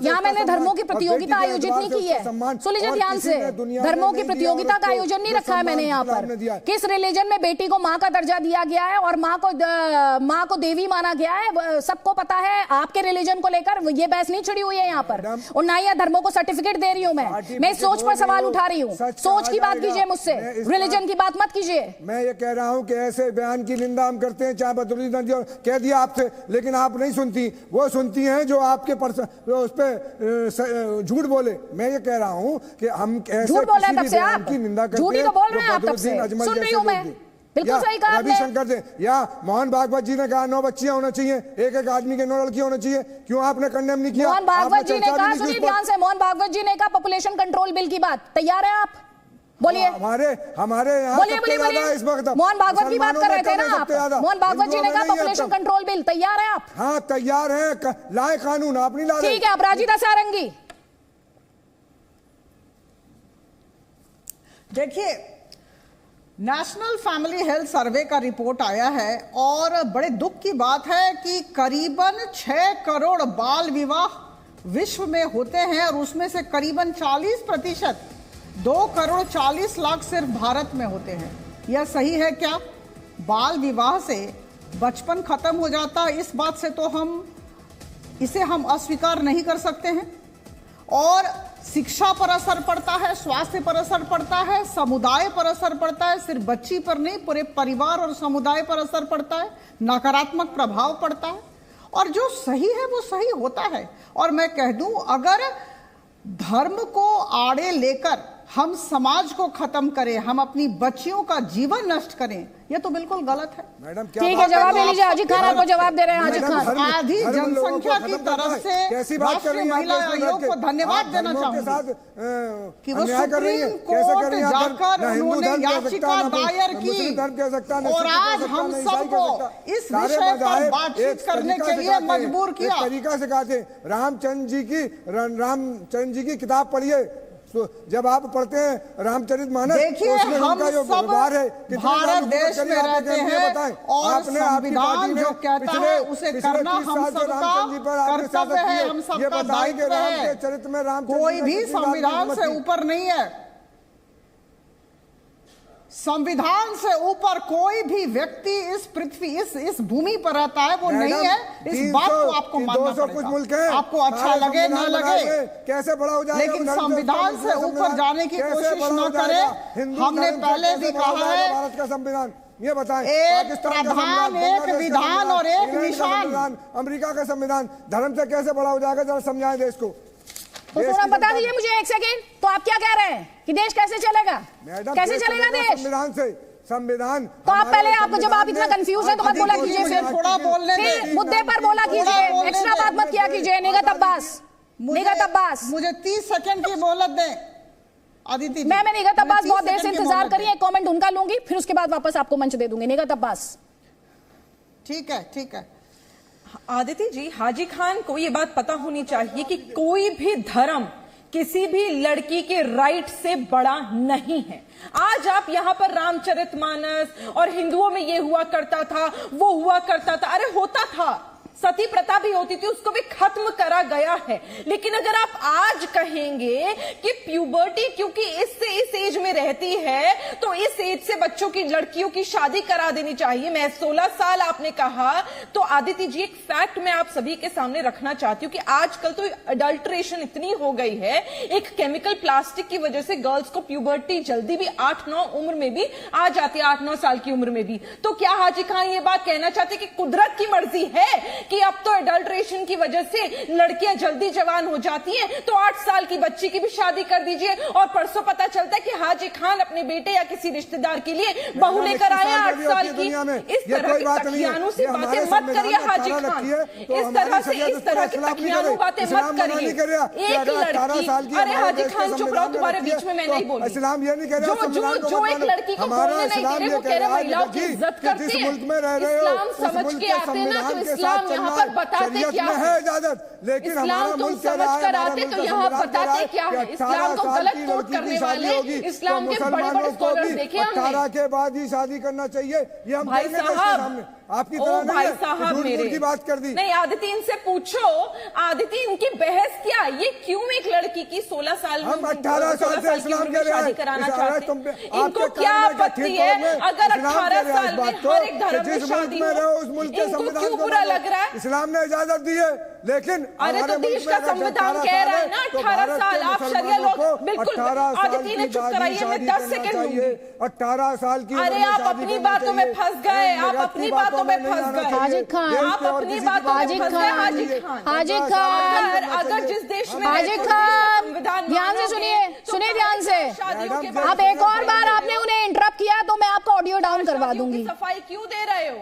यहाँ मैंने धर्मों की प्रतियोगिता आयोजित नहीं की है। सुन लीजिए ध्यान से, धर्मों की प्रतियोगिता का आयोजन नहीं रखा है मैंने यहाँ पर। किस रिलीजन में बेटी को माँ का दर्जा दिया गया है और माँ को देवी माना गया है, सबको पता है। आपके रिलीजन को लेकर ये बहस नहीं छिड़ी हुई है यहाँ पर, और ना ही धर्मों को सर्टिफिकेट दे रही हूँ मैं सोच पर सवाल उठा रही हूँ। सोच की बात कीजिए मुझसे, रिलीजन की बात मत कीजिए। मैं ये कह रहा हूँ कि ऐसे बयान की निंदा हम करते हैं, चाहे बदरुद्दीन कह दिया आपसे, लेकिन आप नहीं सुनती। वो सुनती हैं जो आपके उस पर झूठ बोले। मैं ये कह रहा हूँ कि हम ऐसे बयान की निंदा करते हैं जो बदरुद्दीन अजमल जैसे बिल्कुल सही कहा आपने। रविशंकर जी या मोहन भागवत जी ने कहा 9 बच्चियां होना चाहिए, एक आदमी के 9 लड़कियां होना चाहिए। क्यों आपने कंडेम नहीं किया? मोहन भागवत जी ने कहा, सुनिए ध्यान से, मोहन भागवत जी ने कहा पॉपुलेशन कंट्रोल बिल की बात, तैयार है आप? बोलिए। हमारे यहाँ बोलिए इस वक्त मोहन भागवत की बात कर रहे थे ना आप। मोहन भागवत जी ने कहा पॉपुलेशन कंट्रोल बिल तैयार है आप? हाँ तैयार है, लाए कानून, आप नहीं ला रहे। ठीक है, अपराजिता सारंगी। देखिए, नेशनल फैमिली हेल्थ सर्वे का रिपोर्ट आया है और बड़े दुख की बात है कि करीबन 6 करोड़ बाल विवाह विश्व में होते हैं और उसमें से करीबन 40%, 2 करोड़ 40 लाख सिर्फ भारत में होते हैं। यह सही है क्या? बाल विवाह से बचपन खत्म हो जाता है, इस बात से तो हम अस्वीकार नहीं कर सकते हैं। और शिक्षा पर असर पड़ता है, स्वास्थ्य पर असर पड़ता है, समुदाय पर असर पड़ता है, सिर्फ बच्ची पर नहीं पूरे परिवार और समुदाय पर असर पड़ता है, नकारात्मक प्रभाव पड़ता है। और जो सही है वो सही होता है। और मैं कह दूं, अगर धर्म को आड़े लेकर हम समाज को खत्म करें, हम अपनी बच्चियों का जीवन नष्ट करें, ये तो बिल्कुल गलत है। मैडम ठीक है, जवाब ले लीजिए। हाजी खान आपको जवाब दे रहे हैं। हाजी खान, आधी जनसंख्या की तरफ से राष्ट्रीय महिला आयोग को धन्यवाद देना चाहूंगी कि वो सुप्रीम कोर्ट जाकर उन्होंने याचिका दायर की और आज हम सबको इस विषय पर बातचीत करने के लिए मजबूर किया। तरीका से कहा थे, रामचंद्र जी की किताब पढ़िए। तो जब आप पढ़ते हैं रामचरितमानस, देखिए हम सब भारत देश में रहते हैं और संविधान जो कहता है उसे करना हम सबका कर्तव्य है, हम सबका दायित्व है। कोई भी संविधान से ऊपर नहीं है। संविधान से ऊपर कोई भी व्यक्ति इस पृथ्वी इस भूमि पर रहता है वो नहीं है। इस बात को आपको मानना पड़ेगा, आपको अच्छा लगे न लगे, कैसे बड़ा हो जाएगा, लेकिन संविधान से ऊपर जाने की कोशिश न करें। हमने पहले भी कहा है, भारत का संविधान ये बताएं, एक प्रधान, एक विधान और एक निशान। अमेरिका का संविधान धर्म से कैसे बड़ा हो जाएगा, जरा समझाएं देश को। तो थोड़ा बता दीजिए मुझे एक सेकेंड। तो आप क्या कह रहे हैं कि देश कैसे चलेगा? कैसे चलेगा देश? संविधान से। संविधान तो आप पहले, आपको जब आप इतना कंफ्यूज है तो मत बोला कीजिए, फिर थोड़ा बोलने फिर मुद्दे पर बोला कीजिए, एक्स्ट्रा बात मत किया कीजिए। निगत अब्बास, मुझे 30 सेकंड की मोहलत दें। अदिति, मैं निगत अब्बास बहुत देर से इंतजार करी, एक कमेंट उनका लूंगी, फिर उसके बाद वापस आपको मंच दे दूंगी। निगत अब्बास। ठीक है, ठीक है। आदिति जी, हाजी खान को ये बात पता होनी चाहिए कि कोई भी धर्म किसी भी लड़की के राइट से बड़ा नहीं है। आज आप यहाँ पर रामचरितमानस और हिंदुओं में ये हुआ करता था, वो हुआ करता था, अरे होता था, सती प्रथा भी होती थी, उसको भी खत्म करा गया है। लेकिन अगर आप आज कहेंगे कि प्यूबर्टी क्योंकि इस एज में रहती है तो इस एज से बच्चों की, लड़कियों की शादी करा देनी चाहिए। मैं 16 साल आपने कहा, तो आदिति जी एक फैक्ट मैं आप सभी के सामने रखना चाहती हूँ कि आजकल तो अडल्ट्रेशन इतनी हो गई है, एक केमिकल प्लास्टिक की वजह से गर्ल्स को प्यूबर्टी जल्दी भी 8-9 उम्र में भी आ जाती है, 8-9 साल की उम्र में भी। तो क्या हाजी खान ये बात कहना चाहते कि कुदरत की मर्जी है कि अब तो एडल्ट्रेशन की वजह से लड़कियां जल्दी जवान हो जाती हैं, तो 8 साल की बच्ची की भी शादी कर दीजिए। और परसों पता चलता है कि हाजी खान अपने बेटे या किसी रिश्तेदार के लिए बहू लेकर आए 8 साल की। इस तरह की तकियानू सी बातें मत करिए हाजी खान, इस तरह की तकियानू बातें मत करिए। एक लड़की, अरे हाजी खान चुप रहो, तुम्हारे बीच में मैं नहीं बोली। इस्लाम ये नहीं कह रहा, जो एक लड़की को बोलने नहीं दे रहे, वो कह रहे महिलाओं की इज्जत करते हैं। इस्लाम समझ के आते ना तो इस्लाम यहाँ पर बताते क्या है इजाजत, लेकिन इस्लाम तुम समझ कर आते तो यहाँ बताते क्या है। इस्लाम को गलत कोट करने वाले इस्लाम के बड़े-बड़े स्कॉलर्स देखे हमने। 18 के बाद ही शादी करना चाहिए, ये हम भाई साहब, आपकी तरह नहीं भाई साहब मेरे की बात कर दी। नहीं, आदिति इनसे पूछो, आदिति इनकी बहस क्या, ये क्यों एक लड़की की 16 साल हम 18 साल से इस्लाम के लिए शादी कराना चाहते हैं? इनको क्या आपत्ति है अगर 18 साल में हर एक धर्म में शादी हो? इनको क्यों बुरा लग रहा है? इस्लाम ने इजाजत दी है, लेकिन अरे तो देश का संविधान कह रहा है ना 18 साल। आप शरिया लोग बिल्कुल, आदिति ने चुप कराइए, मैं 10 सेकंड दूंगी। 18 साल की, अरे आप अपनी बातों में फंस गए, आप अपनी बातों में फंस गए हाजी खान, आप अपनी बातों में फंस गए हाजी खान। हाजी खान, अगर जिस देश में हाजी खान ध्यान से सुनिए ध्यान से। अब एक और बार आपने उन्हें इंटरप्ट किया तो मैं आपका ऑडियो डाउन करवा दूंगी। सफाई क्यों दे रहे हो?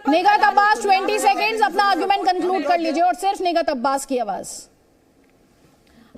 निगत अब्बास 20 सेकेंड्स अपना आर्गुमेंट कंक्लूड कर लीजिए, और सिर्फ निगत अब्बास की आवाज।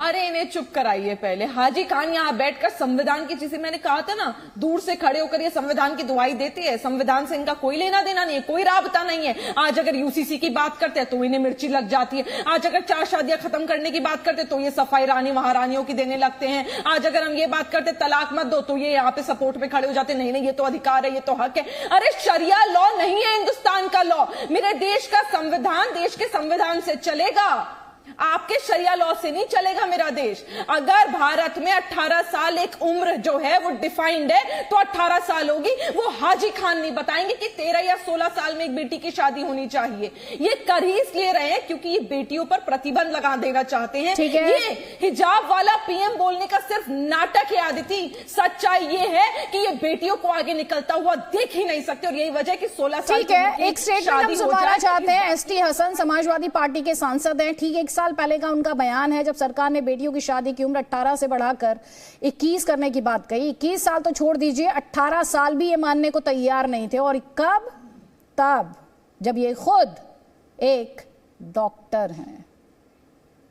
अरे इन्हें चुप कराइए पहले। हाजी खान यहाँ बैठकर संविधान की, जिसे मैंने कहा था ना, दूर से खड़े होकर ये संविधान की दुआई देती है। संविधान से इनका कोई लेना देना नहीं है, कोई राबता नहीं है। आज अगर यूसीसी की बात करते हैं तो इन्हें मिर्ची लग जाती है। आज अगर 4 शादियां खत्म करने की बात करते तो ये सफाई रानी महारानियों की देने लगते हैं। आज अगर हम ये बात करते तलाक मत दो तो ये यहाँ पे सपोर्ट पे खड़े हो जाते, नहीं नहीं ये तो अधिकार है, ये तो हक है। अरे शरिया लॉ नहीं है हिंदुस्तान का लॉ। मेरे देश का संविधान देश के संविधान से चलेगा, आपके शरिया लॉ से नहीं चलेगा मेरा देश। अगर भारत में 18 साल एक उम्र जो है वो डिफाइंड है तो 18 साल होगी। वो हाजी खान नहीं बताएंगे कि 13 या 16 साल में एक बेटी की शादी होनी चाहिए। ये कर ही इसलिए रहे हैं क्योंकि ये बेटियों पर प्रतिबंध लगा देना चाहते हैं। ये हिजाब वाला पीएम बोलने का सिर्फ नाटक है आदिति। सच्चाई ये है कि ये बेटियों को आगे निकलता हुआ देख ही नहीं सकते और यही वजह है कि 16 साल ठीक है। एक स्टेटमेंट हम सुनाना चाहते हैं। एसटी हसन समाजवादी पार्टी के सांसद हैं। ठीक 1 साल पहले का उनका बयान है जब सरकार ने बेटियों की शादी की उम्र 18 से बढ़ाकर 21 करने की बात कही। 21 साल तो छोड़ दीजिए, 18 साल भी ये मानने को तैयार नहीं थे। और कब? तब जब ये खुद एक डॉक्टर हैं।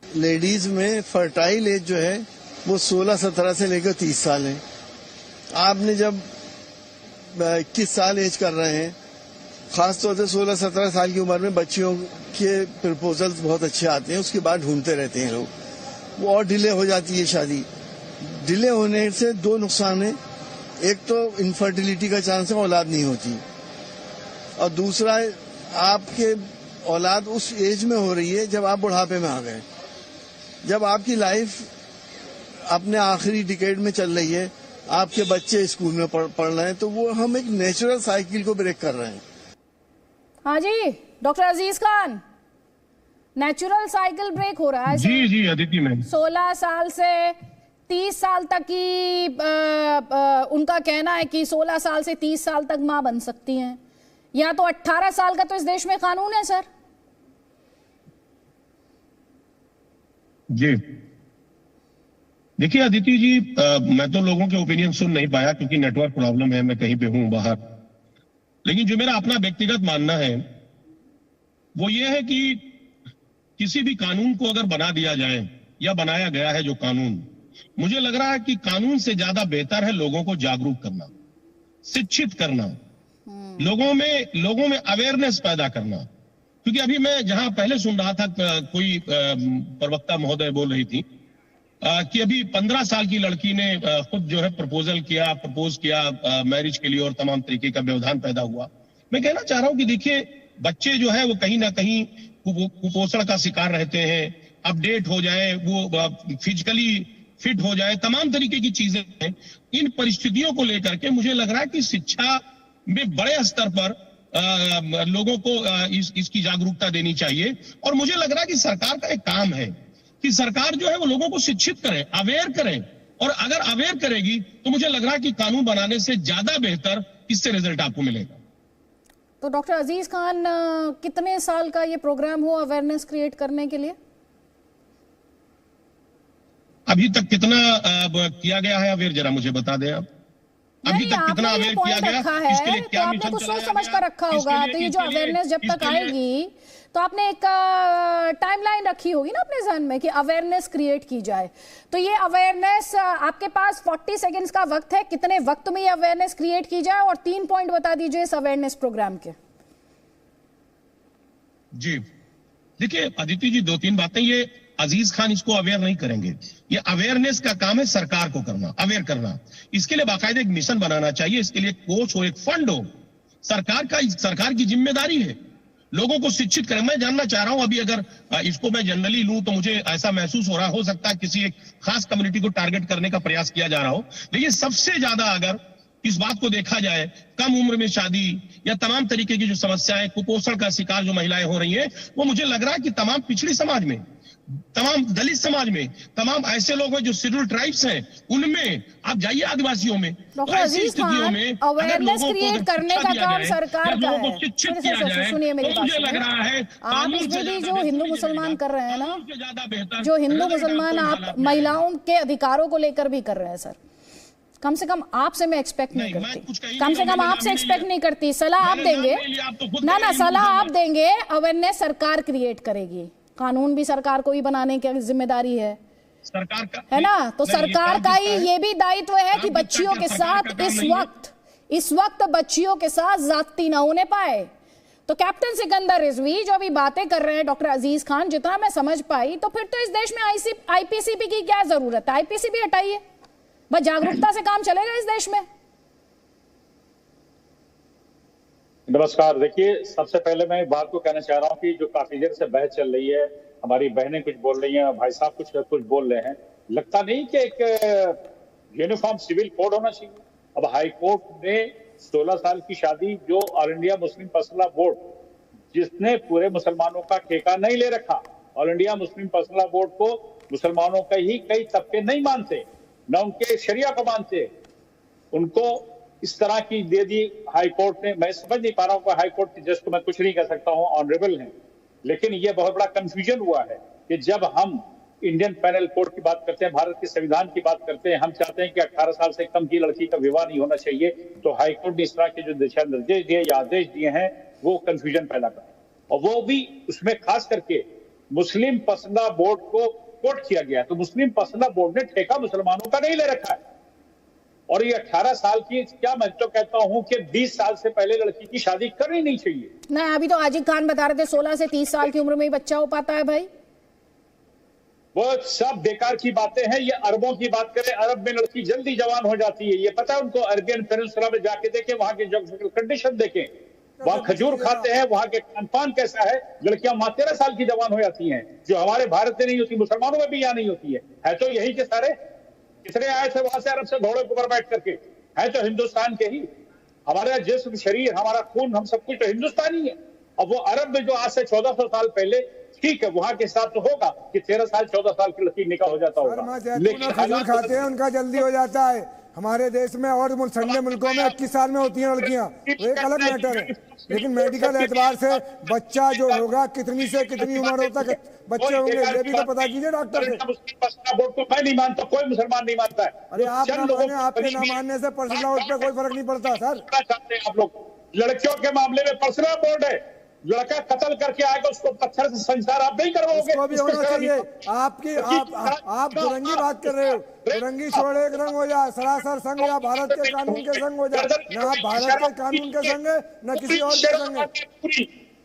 लेडीज में फर्टाइल एज जो है वो 16-17 से लेकर 30 साल है। आपने जब 21 साल एज कर रहे हैं, खासतौर से 16-17 साल की उम्र में बच्चियों के प्रपोजल्स बहुत अच्छे आते हैं, उसके बाद ढूंढते रहते हैं लोग, वो और डिले हो जाती है शादी। डिले होने से 2 नुकसान है, एक तो इनफर्टिलिटी का चांस है, औलाद नहीं होती, और दूसरा आपके औलाद उस एज में हो रही है जब आप बुढ़ापे में आ गए, जब आपकी लाइफ अपने आखिरी डिकेड में चल रही है, आपके बच्चे स्कूल में पढ़ रहे हैं, तो वो हम एक नेचुरल साइकिल को ब्रेक कर रहे हैं। हाँ जी डॉक्टर अजीज खान, नेचुरल साइकिल ब्रेक हो रहा है। जी जी अदिति मैम, 16 साल से 30 साल तक की उनका कहना है कि 16 साल से 30 साल तक मां बन सकती हैं, या तो 18 साल का तो इस देश में कानून है सर। जी देखिए अदिति जी, मैं तो लोगों के ओपिनियन सुन नहीं पाया क्योंकि नेटवर्क प्रॉब्लम है, मैं कहीं पे हूं बाहर। लेकिन जो मेरा अपना व्यक्तिगत मानना है वो ये है कि किसी भी कानून को अगर बना दिया जाए या बनाया गया है जो कानून, मुझे लग रहा है कि कानून से ज्यादा बेहतर है लोगों को जागरूक करना, शिक्षित करना, लोगों में अवेयरनेस पैदा करना। क्योंकि अभी मैं जहां पहले सुन रहा था, कोई प्रवक्ता महोदय बोल रही थी कि अभी 15 साल की लड़की ने खुद जो है प्रपोज किया मैरिज के लिए और तमाम तरीके का व्यवधान पैदा हुआ। मैं कहना चाह रहा हूं कि देखिए बच्चे जो है वो कहीं ना कहीं कुपोषण का शिकार रहते हैं, अपडेट हो जाए, वो फिजिकली फिट हो जाए, तमाम तरीके की चीजें हैं। इन परिस्थितियों को लेकर के मुझे लग रहा है कि शिक्षा में बड़े स्तर पर लोगों को इसकी जागरूकता देनी चाहिए। और मुझे लग रहा है कि सरकार का एक काम है कि सरकार जो है वो लोगों को शिक्षित करे, अवेयर करे, और अगर अवेयर करेगी तो मुझे लग रहा है कि कानून बनाने से ज्यादा बेहतर इससे रिजल्ट आपको मिलेगा। तो डॉक्टर अजीज खान, कितने साल का ये प्रोग्राम हो अवेयरनेस क्रिएट करने के लिए? अभी तक कितना किया गया है अवेयर, जरा मुझे बता दें आप। अभी तक कितना अवेयर किया गया, इसके लिए क्या मिशन चलाया गया? आपने तो सोच समझ कर रखा होगा, तो ये जो अवेयरनेस जब तक आएगी तो आपने एक टाइमलाइन रखी होगी ना अपने जहन में कि अवेयरनेस क्रिएट की जाए। तो ये अवेयरनेस, आपके पास 40 सेकंड्स का वक्त है, कितने वक्त में ये अवेयरनेस क्रिएट की जाए, और 3 पॉइंट बता दीजिए इस अवेयरनेस प्रोग्राम के। जी देखिए अदिति जी, 2-3 बातें, ये अजीज खान इसको अवेयर नहीं करेंगे। ये अवेयरनेस का काम है सरकार को करना, अवेयर करना। इसके लिए बाकायदा एक मिशन बनाना चाहिए, इसके लिए कोच हो, एक फंड हो, सरकार की जिम्मेदारी है लोगों को शिक्षित करें। मैं जानना चाह रहा हूं, अभी अगर इसको मैं जनरली लूं तो मुझे ऐसा महसूस हो रहा, हो सकता है किसी एक खास कम्युनिटी को टारगेट करने का प्रयास किया जा रहा हो, लेकिन सबसे ज्यादा अगर इस बात को देखा जाए, कम उम्र में शादी या तमाम तरीके की जो समस्याएं, कुपोषण का शिकार जो महिलाएं हो रही हैं, वो मुझे लग रहा है कि तमाम पिछड़ी समाज में, तमाम दलित समाज में, तमाम ऐसे लोग हैं जो शेड्यूल ट्राइब्स हैं, उनमें आप जाइए, आदिवासियों में, तो ऐसी स्थितियों में अवेयरनेस क्रिएट करने का काम सरकार का है। सुनिए मेरी बात, मुझे लग रहा है आप इसमें भी जो हिंदू मुसलमान कर रहे हैं ना, जो हिंदू मुसलमान आप महिलाओं के अधिकारों को लेकर भी कर रहे हैं सर, कम से कम आपसे मैं एक्सपेक्ट नहीं करती, कम से कम आपसे एक्सपेक्ट नहीं करती। सलाह आप देंगे ना, सलाह आप देंगे, अवेयरनेस सरकार क्रिएट करेगी, कानून भी सरकार को ही बनाने की जिम्मेदारी है। सरकार का है ना, तो नहीं, सरकार का ही ये भी दायित्व है कि काम बच्चियों के सरकार साथ का काम नहीं है। इस वक्त बच्चियों के साथ ज्यादती ना होने पाए। तो कैप्टन सिकंदर रिजवी जो अभी बातें कर रहे हैं डॉक्टर अजीज खान, जितना मैं समझ पाई तो फिर तो इस देश में आईपीसीबी की क्या जरूरत है? आईपीसीबी हटाइए, बस जागरूकता से काम चलेगा इस देश में। नमस्कार। देखिए, सबसे पहले मैं एक बात को कहना चाह रहा हूं कि जो काफी देर से बहस चल रही है, हमारी बहनें कुछ बोल रही हैं, भाई साहब कुछ बोल रहे हैं, लगता नहीं कि एक यूनिफॉर्म सिविल कोड होना चाहिए। अब हाई कोर्ट ने 16 साल की शादी, जो all India Muslim personal board जिसने पूरे मुसलमानों का ठेका नहीं ले रखा, all India Muslim personal board को मुसलमानों का ही कई तबके नहीं मानते, न उनके शरिया को मानते, उनको इस तरह की दे दी हाई कोर्ट ने। मैं समझ नहीं पा रहा हूँ कि हाई कोर्ट के जज को मैं कुछ नहीं कह सकता हूँ, ऑनरेबल है, लेकिन ये बहुत बड़ा कंफ्यूजन हुआ है कि जब हम इंडियन पैनल कोड की बात करते हैं, भारत के संविधान की बात करते हैं, हम चाहते हैं कि 18 साल से कम की लड़की का विवाह नहीं होना चाहिए, तो हाईकोर्ट ने इस तरह के जो दिशा निर्देश दिए या आदेश दिए हैं वो कंफ्यूजन पैदा कर, और वो भी उसमें खास करके मुस्लिम पर्सनल बोर्ड को कोट किया गया है। तो मुस्लिम पर्सनल बोर्ड ने ठेका मुसलमानों का नहीं ले रखा है, और ये 18 साल की, क्या मैं तो कहता हूं कि 20 साल से पहले लड़की की शादी करनी नहीं चाहिए। नहीं, अभी तो आजिक खान बता रहे थे 16 से 30 साल की उम्र में ही बच्चा हो पाता है। भाई वो सब बेकार की बातें हैं। ये अरबों की बात करें, अरब में लड़की जल्दी जवान हो जाती है, ये पता है उनको। अरबियन पेनिनसुला में जाके देखें, वहां के जोग्राफिकल कंडीशन देखें, वहां खजूर खाते हैं, वहां के खान पान कैसा है, लड़कियां 13 साल की जवान हो जाती हैं, जो हमारे भारत में नहीं होती, मुसलमानों में भी यहाँ नहीं होती है तो यही के सारे कितने आए थे वहां से अरब से घोड़े के ऊपर बैठ करके, है तो हिंदुस्तान के ही। हमारा जिस्म, शरीर, हमारा खून, हम सब कुछ तो हिंदुस्तानी है। अब वो अरब में जो आज से 1400 साल पहले, ठीक है, वहां के हिसाब से होगा कि 13 साल 14 साल की लड़की निकाह हो जाता होगा, लेकिन खजूर खाते हैं उनका जल्दी हो जाता है। हमारे देश में और ठंडे मुल्कों में 21 साल में होती हैं लड़कियां, वो एक अलग मैटर है। लेकिन मेडिकल एतबार से बच्चा जो होगा, कितनी से कितनी उम्र तक बच्चे होंगे, ये भी तो पता कीजिए डॉक्टर से। बोर्ड को मैं नहीं मानता, कोई मुसलमान नहीं मानता है। अरे आप ना माने, आपके ना मानने से पर्सनल बोर्ड पे कोई फर्क नहीं पड़ता सर। चाहते हैं आप लोग, लड़कियों के मामले में पर्सनल बोर्ड है, लड़का कत्ल करके आएगा उसको पत्थर से संस्कार आप नहीं करवाओगे। उसको भी होना चाहिए। आप दुरंगी बात कर रहे हो, दुरंगी छोड़े एक रंग हो जाए, सरासर संग या भारत के कानून के संग हो जाए। न आप भारत के कानून के संग है, न किसी और के संग है।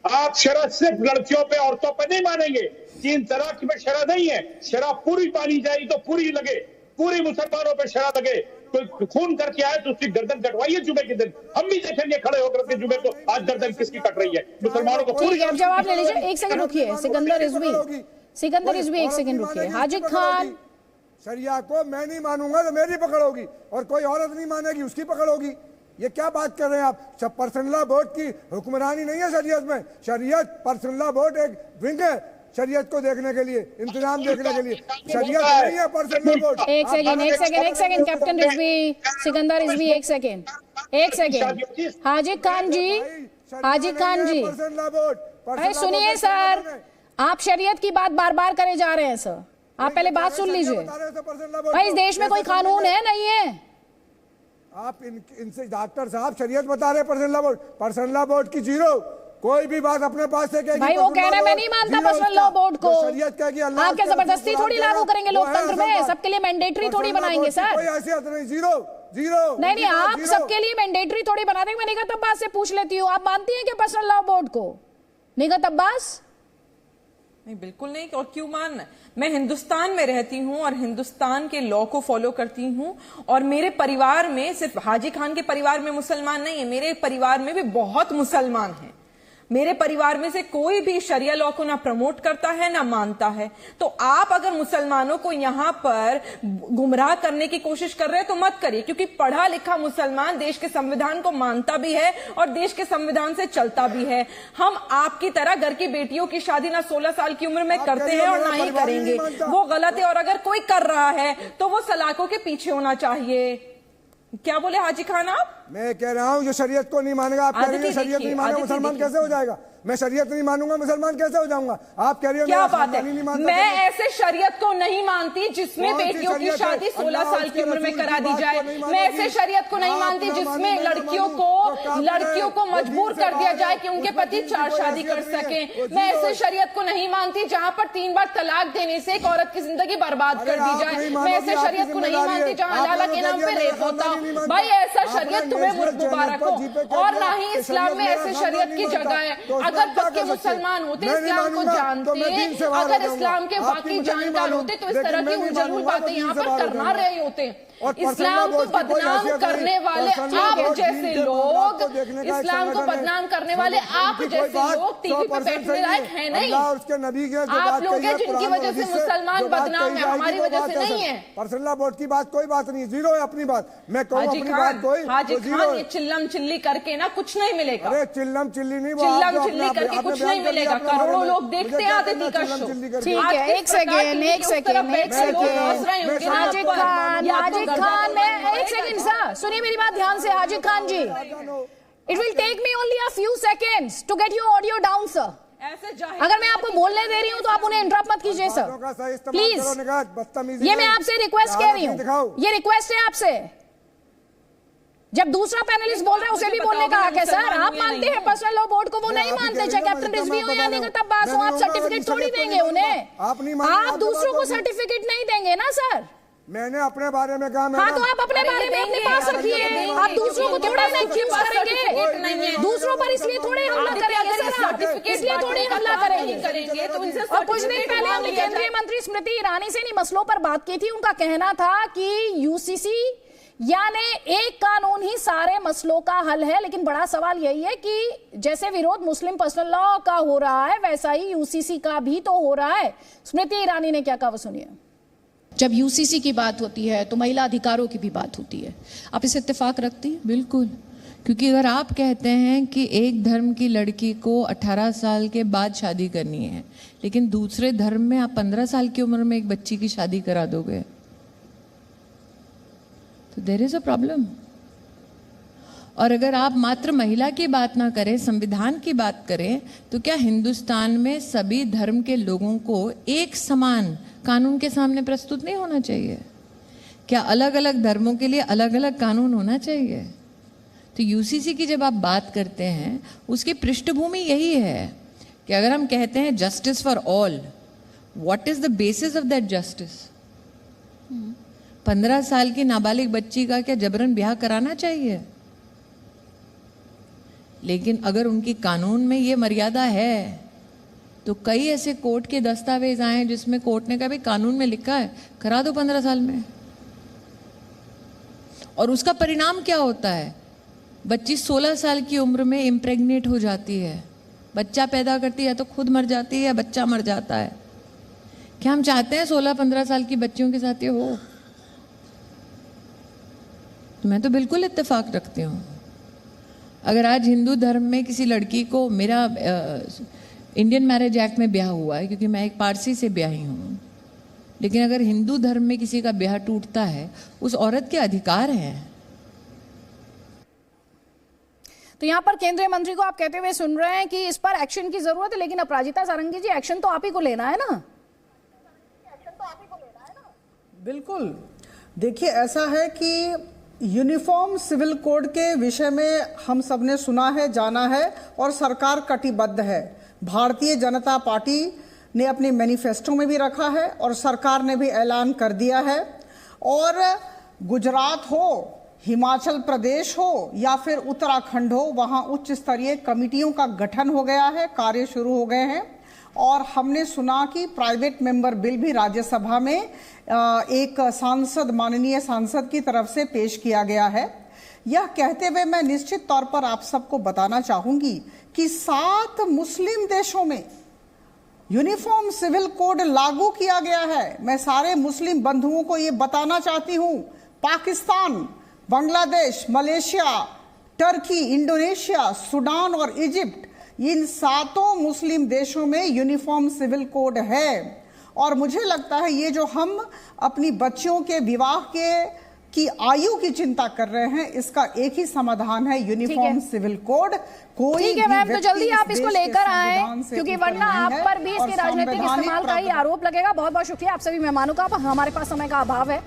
आप शरह सिर्फ लड़कियों पे, औरतों पे नहीं मानेंगे। 3 तलाक में शरह नहीं है, शरह पूरी पानी जाएगी तो पूरी लगे, पूरी मुसलमानों पे शरह लगे। कोई खून करके आए तो उसकी गर्दन कटवाइए जुमे के दिन, हम भी देखेंगे खड़े होकर के जुमे को आज गर्दन किसकी कट रही है। मुसलमानों को पूरी जवाब ले लीजिए। एक सेकंड रुकिए, सिकंदर रिजवी एक सेकंड रुकिए। हाजिक खान, शरिया को मैं नहीं मानूंगा तो मेरी पकड़ होगी, और कोई औरत नहीं मानेगी उसकी पकड़ होगी। ये क्या बात कर रहे हैं आप? पर्सनल बोर्ड की हुक्मरानी नहीं है शरीयत में। शरीयत पर्सनल बोर्ड एक विंग है शरीयत को देखने के लिए, इंतजाम देखने के लिए। शरीयत नहीं है पर्सनल बोर्ड। एक सेकंड कैप्टन रिजवी, सिकंदर रिजवी, एक सेकंड। हाजिक खान जी, अरे सुनिए सर, आप शरीयत की बात बार बार करे जा रहे हैं सर, आप पहले बात सुन लीजिए। भाई इस देश में कोई कानून है नहीं है? आप इनसे डॉक्टर साहब शरीयत बता रहे पर्सनल बोर्ड की जीरो। कोई भी बात अपने पास से कहेगी, भाई वो कह रहा है मैं नहीं मानता पर्सनल लॉ बोर्ड को। शरीयत कहेगी अल्लाह, आप क्या जबरदस्ती थोड़ी लागू करेंगे लोकतंत्र में? सबके लिए मैंडेटरी थोड़ी बनाएंगे सर? कोई हैसियत नहीं, जीरो। नहीं, आप सबके लिए मैंडेटरी थोड़ी बना देंगे। मैं निगहत अब्बास से पूछ लेती हूँ, आप मानती हैं कि पर्सनल लॉ बोर्ड को? निगहत अब्बास? नहीं, बिल्कुल नहीं। और क्यों मानना? मैं हिंदुस्तान में रहती हूं और हिंदुस्तान के लॉ को फॉलो करती हूं, और मेरे परिवार में सिर्फ हाजी खान के परिवार में मुसलमान नहीं है, मेरे परिवार में भी बहुत मुसलमान हैं। मेरे परिवार में से कोई भी शरिया लॉ को ना प्रमोट करता है ना मानता है। तो आप अगर मुसलमानों को यहां पर गुमराह करने की कोशिश कर रहे हैं तो मत करिए, क्योंकि पढ़ा लिखा मुसलमान देश के संविधान को मानता भी है और देश के संविधान से चलता भी है। हम आपकी तरह घर की बेटियों की शादी ना 16 साल की उम्र में करते हैं और ना ही करेंगे, वो गलत है। और अगर कोई कर रहा है तो वो सलाखों के पीछे होना चाहिए। क्या बोले हाजी खान आप? मैं कह रहा हूँ जो शरीयत को नहीं मानेगा, आप कह रहे हैं शरीयत नहीं माने मुसलमान कैसे हो जाएगा? मैं शरीयत नहीं मानूंगा, मुसलमान कैसे हो जाऊंगा? आप कह रही हो क्या बात है? नहीं मानता। मैं ऐसे शरीयत को नहीं मानती जिसमें बेटियों की शादी 16 साल की उम्र में करा दी जाए। मैं ऐसे शरीयत को नहीं मानती जिसमें लड़कियों को मजबूर कर दिया जाए कि उनके पति 4 शादी कर सके। मैं ऐसे शरीयत को नहीं मानती जहां पर 3 बार तलाक देने से एक औरत की जिंदगी बर्बाद कर दी जाए। मैं ऐसे शरीयत को नहीं मानती जहां हलाला के नाम पे रेप होता हो। भाई ऐसा शरीयत तुम्हें मुबारक हो। और ना ही इस्लाम में ऐसे शरीयत की जगह है। अगर पक्के मुसलमान होते, इस्लाम को जानते, अगर इस्लाम के वाकई जानकार होते तो इस तरह की उलझुल बातें यहाँ पर करना रहे होते। इस्लाम को बदनाम करने वाले आप जैसे लोग, इस्लाम को बदनाम करने वाले आप जैसे लोग टीवी पर बैठने लायक है नहीं। आप लोग हैं जिनकी वजह से मुसलमान बदनाम है, हमारी वजह से नहीं है। पर्सनल वोट की बात कोई बात नहीं, जीरो है अपनी बात। मैं कहूँ अपनी बात कोई, हाजी खान ये चिल्लम चिल्ली करके ना कुछ नहीं मिलेगा। अरे चिल्लम चिल्ली नहीं, चिल्लम चिल्ली करके कुछ नहीं मिलेगा। करोड़ों लोग देखते हैं आदिति का शो। ठीक है, एक सेकेंड हाजिद खान, मैं एक सेकेंड सर सुनिए मेरी बात ध्यान से। Hajid Khan ji, it will take me only a few seconds to get your audio down sir. अगर मैं आपको बोलने दे रही हूँ तो आप उन्हें इंटरप्ट मत कीजिए सर, प्लीज। ये मैं आपसे रिक्वेस्ट कह रही हूँ, ये रिक्वेस्ट है आपसे। जब दूसरा पैनलिस्ट बोल रहा है उसे भी बोलने का हक है सर। आप मानते हैं पर्सनल लॉ बोर्ड को, वो नहीं मानते, चाहे कैप्टन रिजवी हो या नहीं, तब बात हो। आप सर्टिफिकेट थोड़ी देंगे उन्हें, आप दूसरों को सर्टिफिकेट नहीं देंगे ना सर। मैंने अपने बारे में कहा। हाँ तो आप अपने बारे में अपने पास रखिए, आप दूसरों को थोड़ा ना एक्यूज करेंगे, दूसरों पर इसलिए थोड़े हमला करेंगे सर, इसलिए थोड़े हमला करेंगे। और कुछ दिन पहले हमने केंद्रीय मंत्री स्मृति ईरानी से इन मसलों पर बात की थी। उनका कहना था कि यूसीसी यानी एक कानून ही सारे मसलों का हल है, लेकिन बड़ा सवाल यही है कि जैसे विरोध मुस्लिम पर्सनल लॉ का हो रहा है वैसा ही यूसीसी का भी तो हो रहा है। स्मृति ईरानी ने क्या कहा वो सुनिए। जब यूसीसी की बात होती है तो महिला अधिकारों की भी बात होती है। आप इस इत्तेफाक रखती हैं? बिल्कुल, क्योंकि अगर आप कहते हैं कि एक धर्म की लड़की को 18 साल के बाद शादी करनी है, लेकिन दूसरे धर्म में आप 15 साल की उम्र में एक बच्ची की शादी करा दोगे, तो देयर इज अ प्रॉब्लम। और अगर आप मात्र महिला की बात ना करें, संविधान की बात करें, तो क्या हिंदुस्तान में सभी धर्म के लोगों को एक समान कानून के सामने प्रस्तुत नहीं होना चाहिए? क्या अलग अलग धर्मों के लिए अलग अलग कानून होना चाहिए? तो यूसीसी की जब आप बात करते हैं, उसकी पृष्ठभूमि यही है कि अगर हम कहते हैं justice for all, what is the basis of that justice? 15 साल की नाबालिग बच्ची का क्या जबरन ब्याह कराना चाहिए? लेकिन अगर उनकी कानून में ये मर्यादा है, तो कई ऐसे कोर्ट के दस्तावेज आए हैं जिसमें कोर्ट ने कहा भी कानून में लिखा है करा दो 15 साल में। और उसका परिणाम क्या होता है? बच्ची 16 साल की उम्र में इम्प्रेग्नेट हो जाती है, बच्चा पैदा करती है, तो खुद मर जाती है या बच्चा मर जाता है। क्या हम चाहते हैं 16-15 साल की बच्चियों के साथ ये हो? तो मैं तो बिल्कुल इत्तेफाक रखती हूँ। अगर आज हिंदू धर्म में किसी लड़की को, मेरा इंडियन मैरिज एक्ट में ब्याह हुआ है क्योंकि मैं एक पारसी से ब्याही हूँ, लेकिन अगर हिंदू धर्म में किसी का ब्याह टूटता है, उस औरत के अधिकार हैं। तो यहाँ पर केंद्रीय मंत्री को आप कहते हुए सुन रहे हैं कि इस पर एक्शन की जरूरत है, लेकिन अपराजिता सारंगी जी, एक्शन तो आप ही को लेना है ना? बिल्कुल। देखिए, ऐसा है कि यूनिफॉर्म सिविल कोड के विषय में हम सबने सुना है, जाना है, और सरकार कटिबद्ध है। भारतीय जनता पार्टी ने अपने मैनिफेस्टो में भी रखा है और सरकार ने भी ऐलान कर दिया है। और गुजरात हो, हिमाचल प्रदेश हो या फिर उत्तराखंड हो, वहाँ उच्च स्तरीय कमिटियों का गठन हो गया है, कार्य शुरू हो गए हैं। और हमने सुना कि प्राइवेट मेंबर बिल भी राज्यसभा में एक सांसद, माननीय सांसद की तरफ से पेश किया गया है। यह कहते हुए मैं निश्चित तौर पर आप सबको बताना चाहूंगी कि 7 मुस्लिम देशों में यूनिफॉर्म सिविल कोड लागू किया गया है। मैं सारे मुस्लिम बंधुओं को यह बताना चाहती हूं, Pakistan, Bangladesh, Malaysia, Turkey, Indonesia, Sudan और इजिप्ट, इन 7 मुस्लिम देशों में यूनिफॉर्म सिविल कोड है। और मुझे लगता है ये जो हम अपनी बच्चियों के विवाह के की आयु की चिंता कर रहे हैं, इसका एक ही समाधान है, यूनिफॉर्म सिविल कोड। कोई ठीक है मैम, तो जल्दी आप इसको लेकर आए, क्योंकि वरना आप पर भी इसके राजनीतिक इस्तेमाल का ही आरोप लगेगा। बहुत बहुत शुक्रिया आप सभी मेहमानों का, हमारे पास समय का अभाव है।